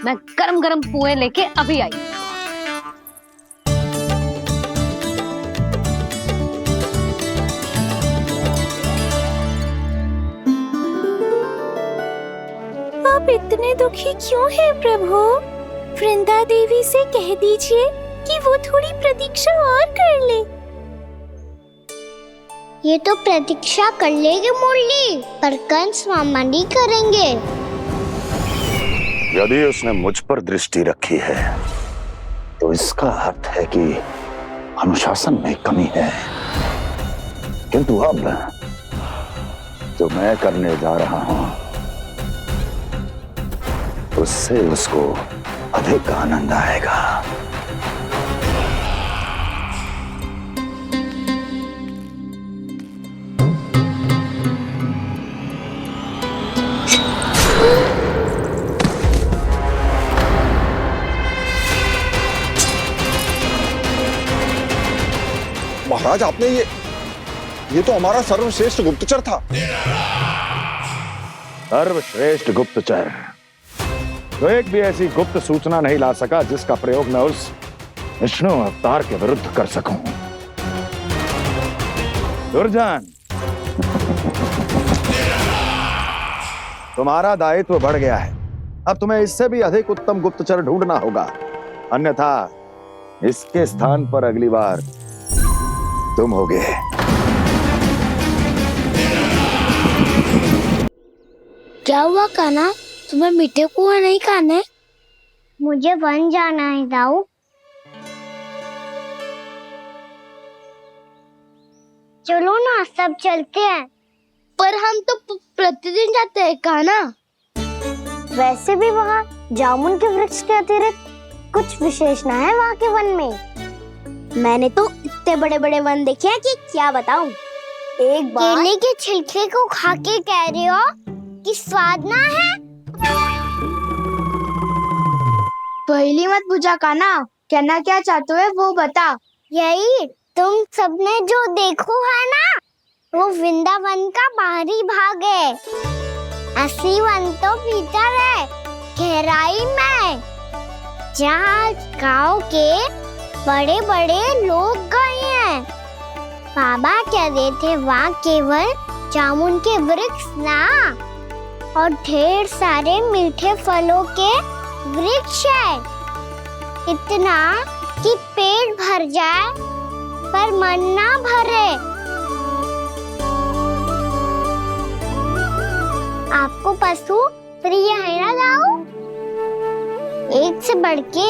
मैं गरम गरम पुए लेके अभी आई। आप इतने दुखी क्यों हैं प्रभु? वृंदा देवी से कह दीजिए कि वो थोड़ी प्रतीक्षा और कर ले। ये तो प्रतीक्षा कर लेगी मुरली, पर कंस मामा नहीं करेंगे। यदि उसने मुझ पर दृष्टि रखी है तो इसका अर्थ है कि अनुशासन में कमी है। किंतु अब जो मैं करने जा रहा हूं उससे उसको अधिक आनंद आएगा। महाराज, आपने ये तो हमारा सर्वश्रेष्ठ गुप्तचर था। सर्वश्रेष्ठ गुप्तचर तो एक भी ऐसी गुप्त सूचना नहीं ला सका जिसका प्रयोग मैं उस विष्णु अवतार के विरुद्ध कर सकूं। दुर्जन, तुम्हारा दायित्व बढ़ गया है। अब तुम्हें इससे भी अधिक उत्तम गुप्तचर ढूंढना होगा, अन्यथा इसके स्थान पर अगली बार तुम होगे। क्या हुआ कान्हा, तुम्हें मीठे पुआ नहीं खाने? मुझे वन जाना है दाऊ। चलो ना, सब चलते हैं। पर हम तो प्रतिदिन जाते हैं कान्हा। वैसे भी वहाँ जामुन के वृक्ष के अतिरिक्त कुछ विशेष ना है वहाँ के वन में। मैंने तो इतने बड़े बड़े वन देखे हैं कि क्या बताऊं। एक बार केले के छिलके को खा के कह रहे हो कि स्वाद ना है? पहली मत पूछा कान्हा, कहना क्या चाहते हो वो बता। यही तुम सबने जो देखो है ना, वो वृंदावन का बाहरी भाग है। असली वन तो भीतर है, गहराई में, जहाँ गांव के बड़े बड़े लोग गए हैं। बाबा कह रहे थे वहाँ केवल जामुन के वृक्ष ना, और ढेर सारे मीठे फलों के वृक्ष है। इतना कि पेट भर जाए पर मन ना भरे। आपको पशु प्रिय है ना दाऊ? एक से बढ़ के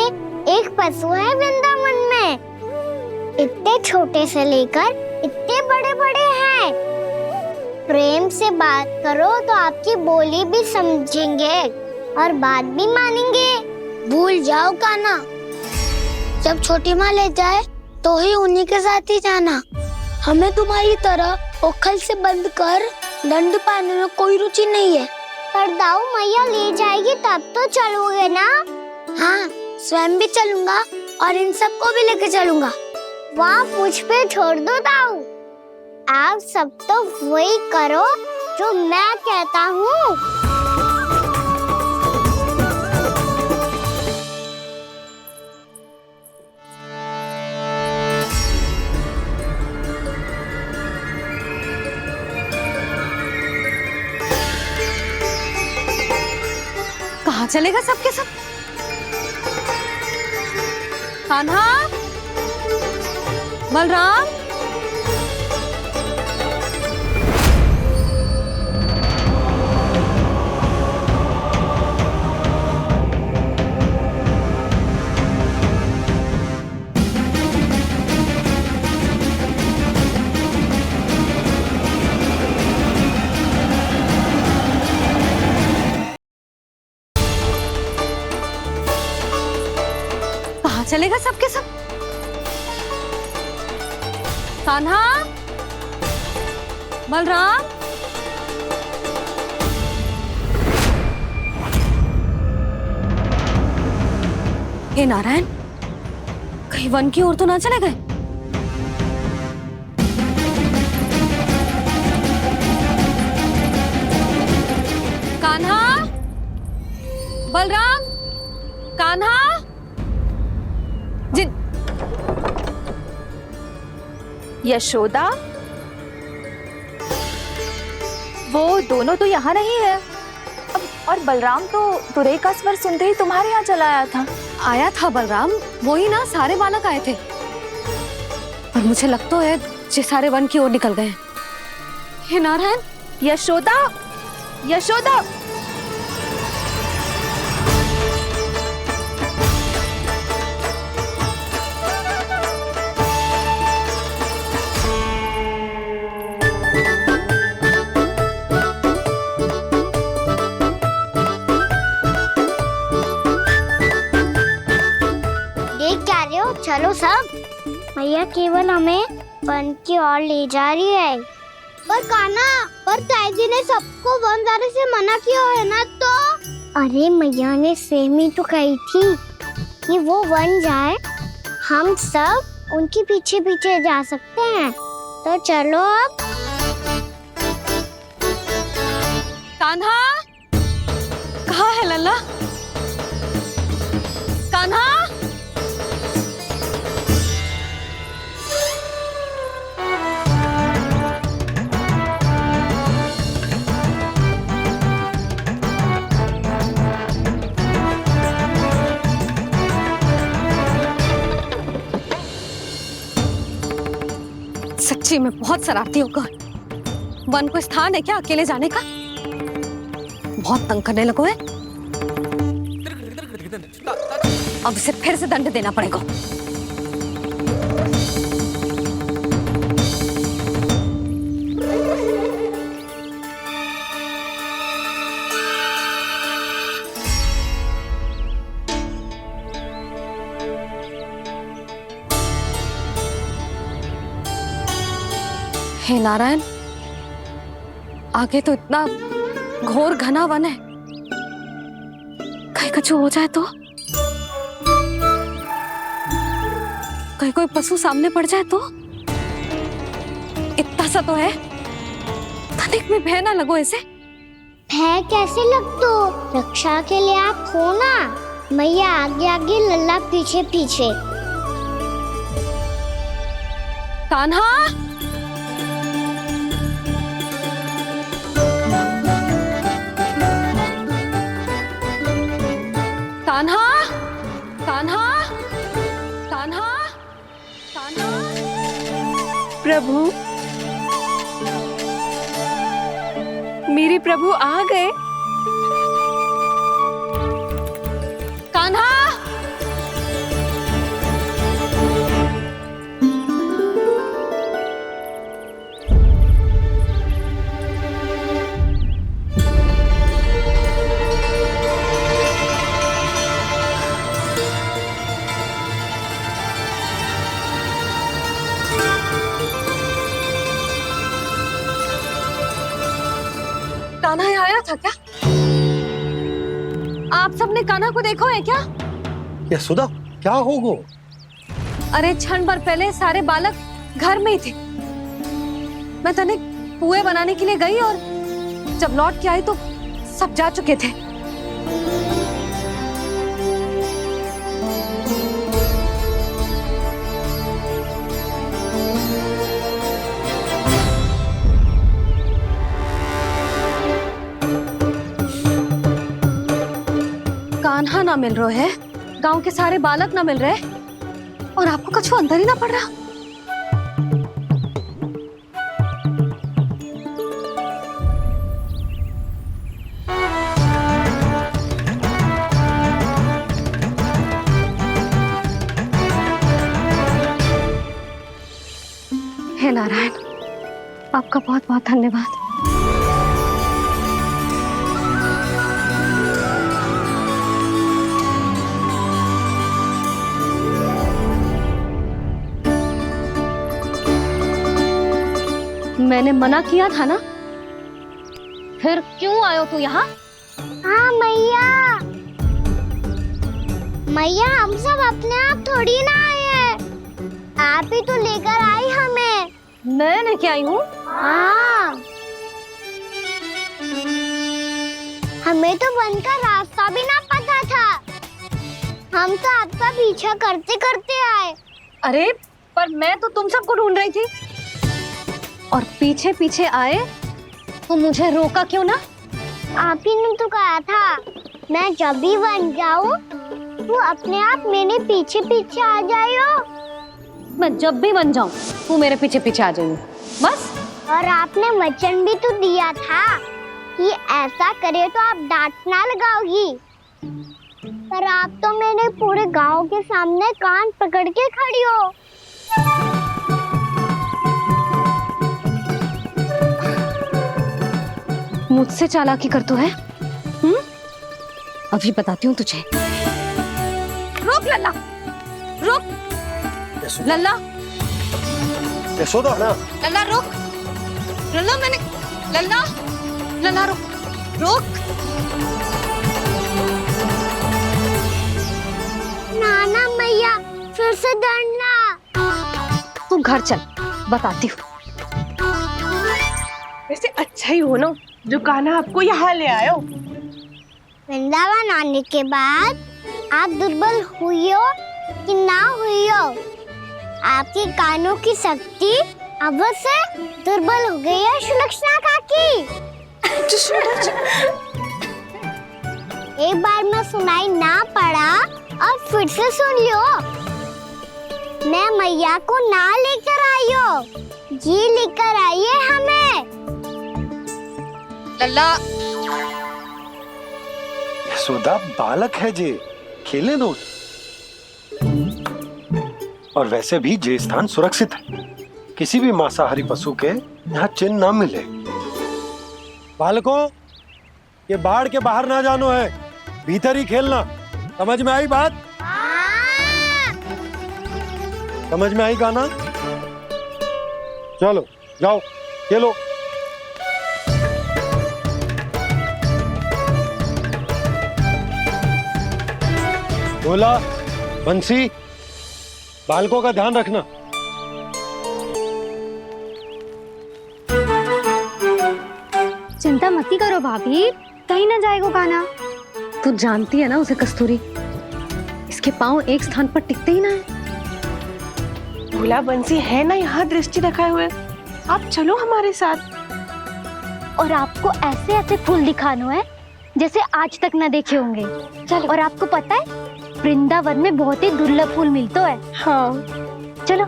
एक पशु है वृंदावन में। इतने छोटे से लेकर इतने बड़े बड़े हैं। प्रेम से बात करो तो आपकी बोली भी समझेंगे और बात भी मानेंगे। भूल जाओ कान्हा, जब छोटी माँ ले जाए तो ही उन्हीं के साथ ही जाना। हमें तुम्हारी तरह ओखल से बंद कर दंड पाने में कोई रुचि नहीं है। पर दाऊ मैया ले जाएगी तब तो चलोगे ना? हाँ, स्वयं भी चलूंगा और इन सबको भी लेके चलूंगा। वहाँ मुझ पे छोड़ दो दाऊ। आप सब तो वही करो जो मैं कहता हूँ। कहाँ चलेगा सबके सब? कान्हा, बलराम, कहाँ चले गए सबके सब? कान्हा, बलराम, हे नारायण, कहीं वन की ओर तो ना चले गए? कान्हा, बलराम, कान्हा, जिन यशोदा, वो दोनों तो यहाँ नहीं है। और बलराम तो तुरई का स्वर सुनते ही तुम्हारे यहाँ चला आया था। आया था बलराम, वही ना सारे बालक आए थे। और मुझे लगता है जे सारे वन की ओर निकल गए। हे नारायण, यशोदा, यशोदा, चलो सब, मैया केवल हमें वन की ओर ले जा रही है। पर कान्हा, पर ताईजी ने सबको वन जाने से मना किया है ना तो? अरे मैया ने सेम ही तो कही थी कि वो वन जाए, हम सब उनके पीछे पीछे जा सकते हैं। तो चलो अब। कान्हा, कहाँ है लल्ला? कान्हा, सच्ची में बहुत शरारती होगा। वन को स्थान है क्या अकेले जाने का? बहुत तंग करने लगो है। अब इसे फिर से दंड देना पड़ेगा। हे नारायण, आगे तो इतना घोर घना वन है, कहीं कुछ हो जाए तो? कहीं कोई पशु सामने पड़ जाए तो? इतना सा तो है, तनिक भी भय ना लगो इसे। भय कैसे लग तो? रक्षा के लिए आप हो ना। मैया आगे आगे, लल्ला पीछे पीछे। कान्हा, कान्हा, कान्हा, कान्हा, कान्हा। प्रभु, मेरे प्रभु आ गए। कान्हा, कान्हा यहाँ आया था क्या? आप सबने कान्हा को देखो है क्या? यशोदा, क्या होगा? अरे क्षण भर पहले सारे बालक घर में ही थे। मैं तनिक पुए बनाने के लिए गई और जब लौट के आई तो सब जा चुके थे। कान्हा ना मिल रहे है, गांव के सारे बालक ना मिल रहे, और आपको कछु अंदर ही ना पड़ रहा। हे नारायण, आपका बहुत बहुत धन्यवाद। मैंने मना किया था ना, फिर क्यों आयो तू यहाँ? हाँ मैया, मैया हम सब अपने आप थोड़ी ना आए हैं, आप ही तो लेकर आई हमें। मैं लेके आई हूँ? हाँ, हमें तो वन का रास्ता भी ना पता था, हम तो आपका पीछा करते करते आए। अरे पर मैं तो तुम सबको ढूंढ रही थी, और पीछे पीछे आए तो मुझे रोका क्यों ना? आप ही ने तो कहा था मैं जब भी बन जाऊं तू अपने आप मेरे पीछे पीछे आ जाइयो। मैं जब भी बन जाऊं तू मेरे पीछे पीछे आ जाइयो, बस। और आपने वचन भी तो दिया था कि ऐसा करे तो आप डांट ना लगाओगी, पर आप तो मेरे पूरे गांव के सामने कान पकड़ के खड़ी हो। मुझसे चालाकी कर तू है? अभी बताती हूँ तुझे। रुक लल्ला, रुक लल्ला, यशोदा ना। लल्ला रुक, लल्ला मैंने, लल्ला, लल्ला रुक, रुक। नाना मैया फिर से डरना। तू घर चल, बताती हूँ। वैसे अच्छा ही हो ना जो कान्हा आपको यहाँ ले आयो। वृंदावन आने के बाद आप दुर्बल हुई हो कि ना हुई हो, आपके कानों की शक्ति अब से दुर्बल हो गई है सुलक्षणा काकी। एक बार में सुनाई ना पड़ा और फिर से सुन लो। मैं मैया को ना लेकर आई हो, जी लेकर आई है हमें। लल्ला, यशोदा बालक है जे, खेले दो। और वैसे भी ये स्थान सुरक्षित है, किसी भी मांसाहारी पशु के यहाँ चिन्ह ना मिले। बालकों, ये बाढ़ के बाहर ना जानो है, भीतर ही खेलना। समझ में आई बात? समझ में आई गाना? चलो जाओ खेलो। बोला बंसी, बालकों का ध्यान रखना। चिंता मती करो भाभी, कहीं ना जाएगा कान्हा। तू जानती है ना उसे कस्तूरी, इसके पांव एक स्थान पर टिकते ही ना है। भोला बंसी है ना यहाँ दृष्टि रखाए हुए, आप चलो हमारे साथ। और आपको ऐसे ऐसे फूल दिखानो है जैसे आज तक न देखे होंगे। चलो। और आपको पता है वृंदावन में बहुत ही दुर्लभ फूल मिलता है। हाँ चलो।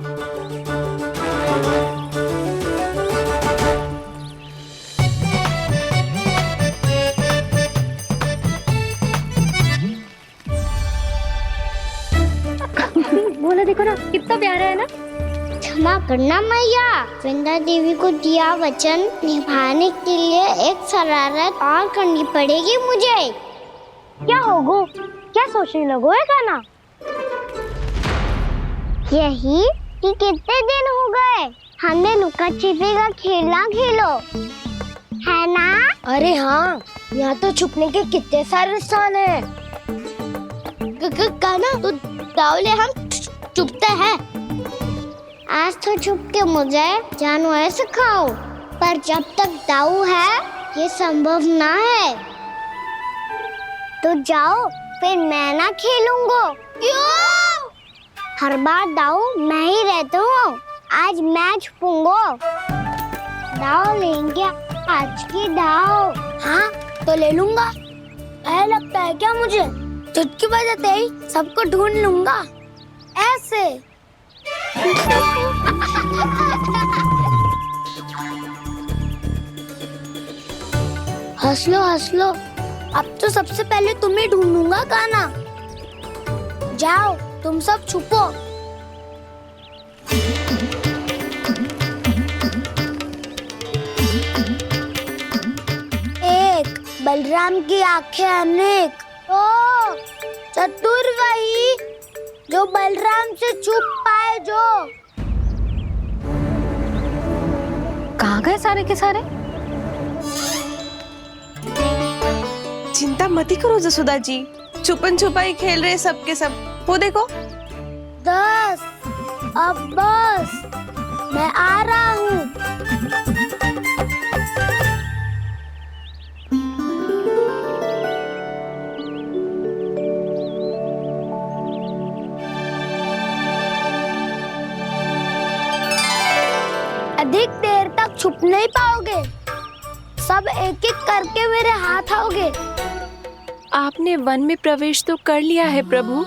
बोला देखो ना कितना प्यारा है ना। क्षमा करना मैया, वृंदा देवी को दिया वचन निभाने के लिए एक शरारत और करनी पड़ेगी मुझे। क्या होगो, क्या सोचने लगो है कान्हा? यही कि कितने दिन हो गए हमने लुका छिपी का खेलना खेलो, है ना? अरे हाँ, यहाँ तो छुपने के कितने सारे स्थान है। कान्हा तो दावले हम छुपते हैं। आज तो छुप के मुझे जानवर सिखाओ, पर जब तक दाऊ है ये संभव ना है। तो जाओ, फिर मैं ना खेलूंगा। क्यों? हर बार दाऊ मैं ही रहता हूँ, आज मैं छुपूंगा। दाऊ लेंगे आज की दाऊ। हाँ तो ले लूंगा। ऐसा लगता है क्या मुझे? चुटकी बजाते ही सबको ढूंढ लूंगा ऐसे। हंस लो, अब तो सबसे पहले तुम्हें ढूंढूंगा कान्हा। जाओ तुम सब छुपो। एक, बलराम की आंखें अनेक। ओ, चतुर वही जो बलराम से छुप पाए जो। कहाँ गए सारे के सारे? चिंता मत करो जसोदा जी, छुपन छुपाई खेल रहे सबके सब। वो देखो। 10 अब बस, मैं आ रहा हूँ। अधिक देर तक छुप नहीं पाओगे, सब एक एक करके मेरे हाथ आओगे। आपने वन में प्रवेश तो कर लिया है प्रभु,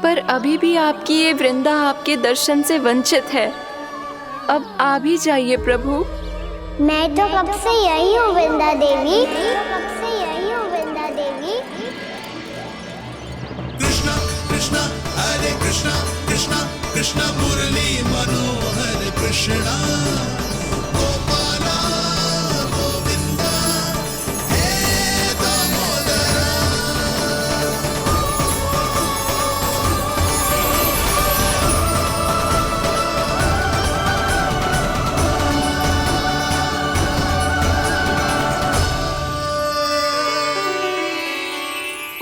पर अभी भी आपकी ये वृंदा आपके दर्शन से वंचित है। अब आ भी जाइए प्रभु। मैं तो कब से यही हूँ वृंदा देवी, कब से यही हूँ वृंदा देवी। कृष्णा कृष्णा हरे कृष्णा कृष्णा कृष्णा मुरली मनोहर कृष्णा गोपाला गोविंदा हे दामोदरा।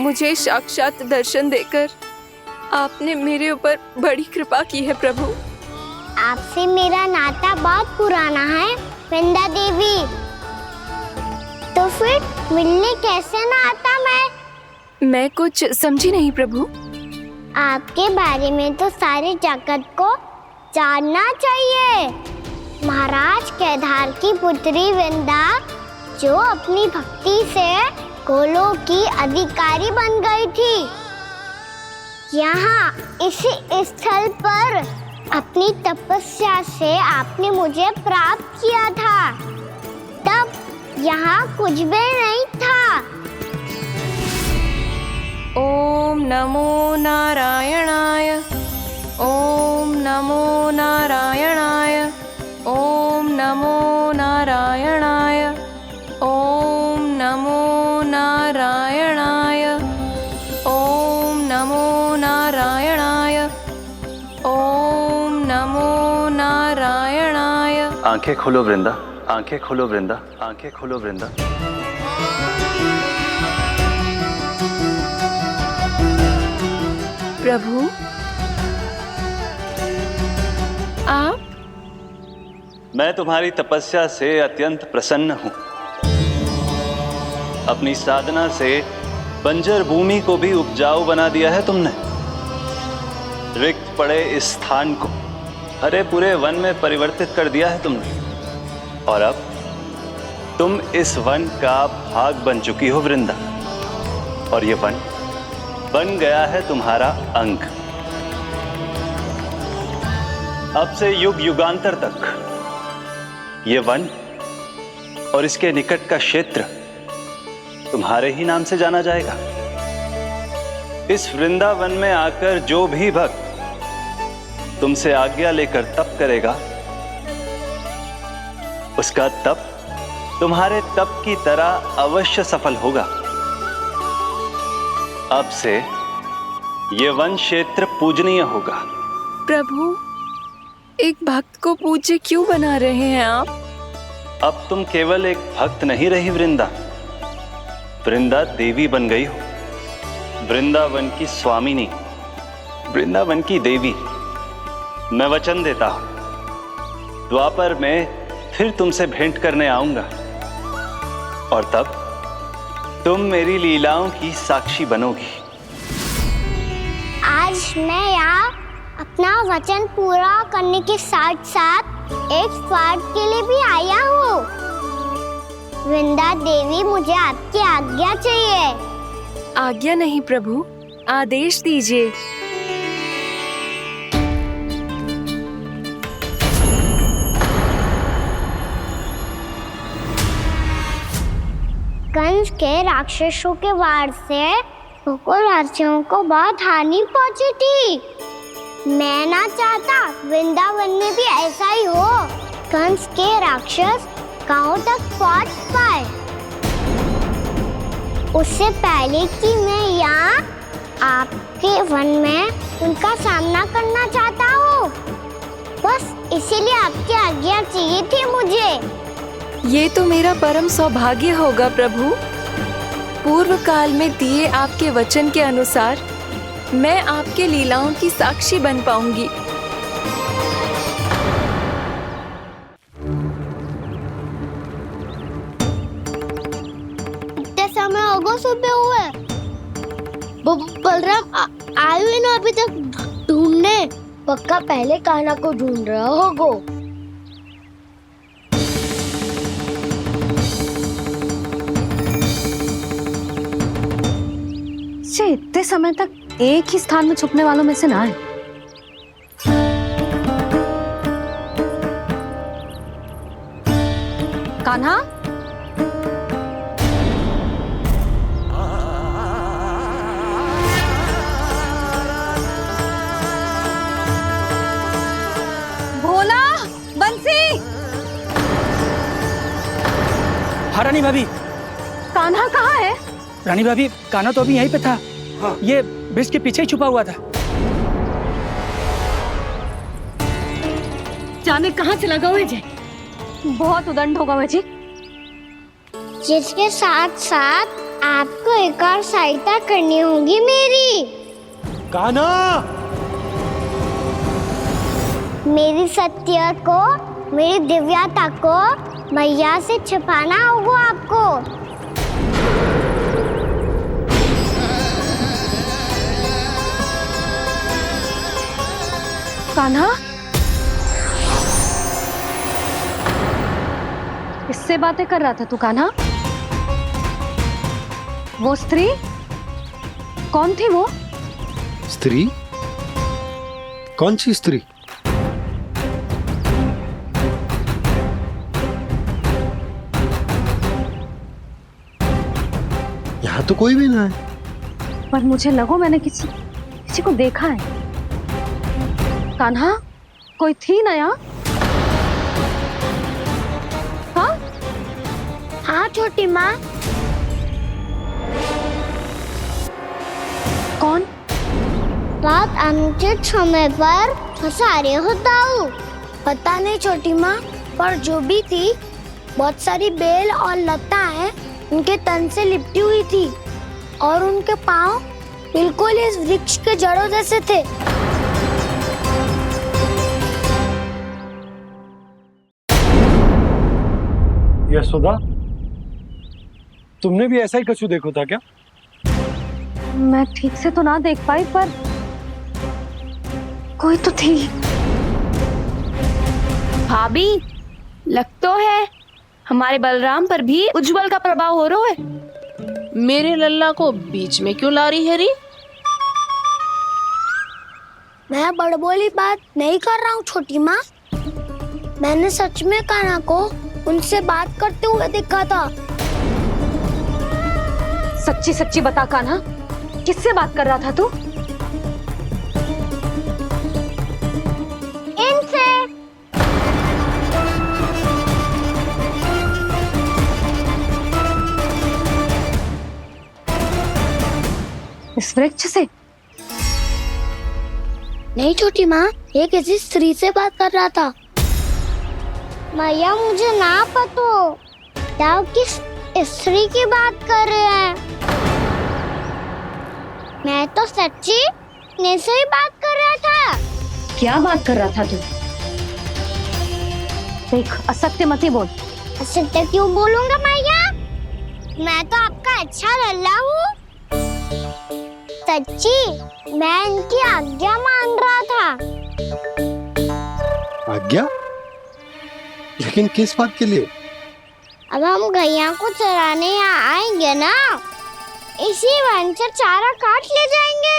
मुझे साक्षात दर्शन देकर आपने मेरे ऊपर बड़ी कृपा की है प्रभु। आपसे मेरा नाता बहुत पुराना है वृंदा देवी, तो फिर मिलने कैसे ना आता मैं कुछ समझी नहीं प्रभु। आपके बारे में तो सारे जगत को जानना चाहिए। महाराज केदार की पुत्री वृंदा जो अपनी भक्ति से गोलों की अधिकारी बन गई थी, यहाँ इसी स्थल पर अपनी तपस्या से आपने मुझे प्राप्त किया था। तब यहाँ कुछ भी नहीं था। ओम नमो नारायणाय, ओम नमो नारायणाय, ओम नमो नारायणाय, ओम नमो नारायणाय, ओम नमो नारायणाय, ओम नमो नारायणाय। आंखें खोलो वृंदा, आंखें खोलो वृंदा, आंखें खोलो वृंदा। प्रभु आप? मैं तुम्हारी तपस्या से अत्यंत प्रसन्न हूं। अपनी साधना से बंजर भूमि को भी उपजाऊ बना दिया है तुमने। रिक्त पड़े इस स्थान को हरे पूरे वन में परिवर्तित कर दिया है तुमने, और अब तुम इस वन का भाग बन चुकी हो वृंदा, और ये वन बन गया है तुम्हारा अंग। अब से युग युगांतर तक ये वन और इसके निकट का क्षेत्र तुम्हारे ही नाम से जाना जाएगा। इस वृंदावन में आकर जो भी भक्त तुमसे आज्ञा लेकर तप करेगा, उसका तप तुम्हारे तप की तरह अवश्य सफल होगा। अब से ये वन क्षेत्र पूजनीय होगा। प्रभु, एक भक्त को पूज्य क्यों बना रहे हैं आप? अब तुम केवल एक भक्त नहीं रही वृंदा, वृंदा देवी बन गई हो। वृंदावन की स्वामिनी, वृंदावन की देवी। मैं वचन देता हूं, द्वापर में फिर तुमसे भेंट करने आऊंगा, और तब तुम मेरी लीलाओं की साक्षी बनोगी। आज मैं यहाँ अपना वचन पूरा करने के साथ साथ एक स्वार्थ के लिए भी आया हूँ। वृंदा देवी, मुझे आपकी आज्ञा चाहिए। आज्ञा नहीं प्रभु, आदेश दीजिए। कंस के राक्षसों के वार से गोकुलवासियों को बहुत हानि पहुंची थी। मैं ना चाहता वृंदावन में भी ऐसा ही हो। कंस के राक्षस गांव तक पहुंच पाए, उससे पहले कि मैं यहाँ आपके वन में उनका सामना करना चाहता हूँ। बस इसीलिए आपकी आज्ञा चाहिए थी मुझे। ये तो मेरा परम सौभाग्य होगा प्रभु। पूर्व काल में दिए आपके वचन के अनुसार मैं आपके लीलाओं की साक्षी बन पाऊंगी। इतने समय होगा सुबह हुए, बलराम आए हुए ना अभी तक ढूंढने। पक्का पहले कान्हा को ढूंढ रहा होगा। इतने समय तक एक ही स्थान में छुपने वालों में से ना है। कान्हा, भोला, बंसी। हाँ रानी भाभी। कान्हा कहाँ है? रानी भाभी, कान्हा तो अभी यहीं पे था। हाँ। ये ब्रिज के पीछे ही छुपा हुआ था। जाने कहाँ चला गया है जी? बहुत उदंड होगा जी। जिसके साथ साथ आपको एक और सहायता करनी होगी मेरी। कान्हा, मेरी सत्य को, मेरी दिव्यता को मैया से छिपाना होगा आपको। कान्हा, इससे बातें कर रहा था तू कान्हा? वो स्त्री कौन थी? वो स्त्री? कौन सी स्त्री? यहाँ तो कोई भी ना है। पर मुझे लगो मैंने किसी को देखा है। कान्हा, कोई थी ना यहाँ? हाँ? हाँ छोटी माँ। कौन? रात अनुचित समय पर फंसा रहे हो दाऊ। पता नहीं छोटी माँ, पर जो भी थी बहुत सारी बेल और लताएं उनके तन से लिपटी हुई थी और उनके पांव बिल्कुल इस वृक्ष के जड़ों जैसे थे। यशोदा, तुमने भी ऐसा ही कछु देखो था क्या? मैं ठीक से तो ना देख पाई, पर कोई तो थी। भाभी, लग तो है हमारे बलराम पर भी उज्जवल का प्रभाव हो रहा है। मेरे लल्ला को बीच में क्यों ला रही है री? मैं बड़बोली बात नहीं कर रहा हूँ छोटी माँ। मैंने सच में कान्हा को उनसे बात करते हुए देखा था। सच्ची सच्ची बता कान्हा, किससे बात कर रहा था तू? इनसे। इस वृक्ष से? नहीं छोटी माँ, ये किसी स्त्री से बात कर रहा था। मैया मुझे ना पता क्या किस स्त्री की बात कर रहे हैं। मैं तो सच्ची ने से ही बात कर रहा था। क्या बात कर रहा था तू? देख, असत्य मत ही बोल। असत्य क्यों बोलूंगा मैया? मैं तो आपका अच्छा लल्ला हूँ। सच्ची मैं इनकी आज्ञा मान रहा था। आज्ञा? लेकिन किस बात के लिए? अब हम गैया को चराने यहाँ आएंगे ना, इसी वन से चारा काट ले जाएंगे।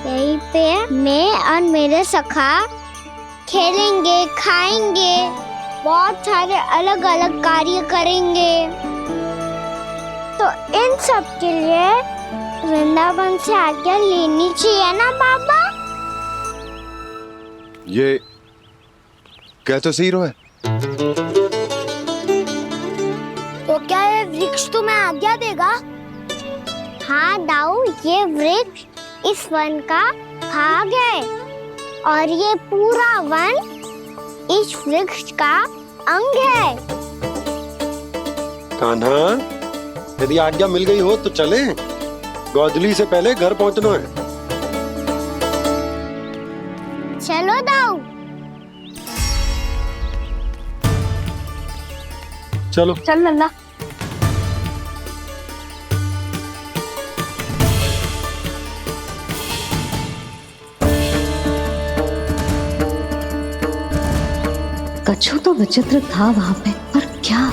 यहीं पे मैं और मेरे सखा खेलेंगे, खाएंगे, बहुत सारे अलग अलग कार्य करेंगे। तो इन सब के लिए वृंदावन से आज्ञा लेनी चाहिए ना बाबा? ये क्या तो सही रो है। तो क्या ये वृक्ष तुम्हें आज्ञा देगा? हाँ दाऊ, ये वृक्ष इस वन का भाग है और ये पूरा वन इस वृक्ष का अंग है। कान्हा, यदि आज्ञा मिल गई हो तो चले। गोधली से पहले घर पहुंचना है। चलो दाऊ। चलो चल लल्ला। कछु तो विचित्र था वहां पे, पर क्या?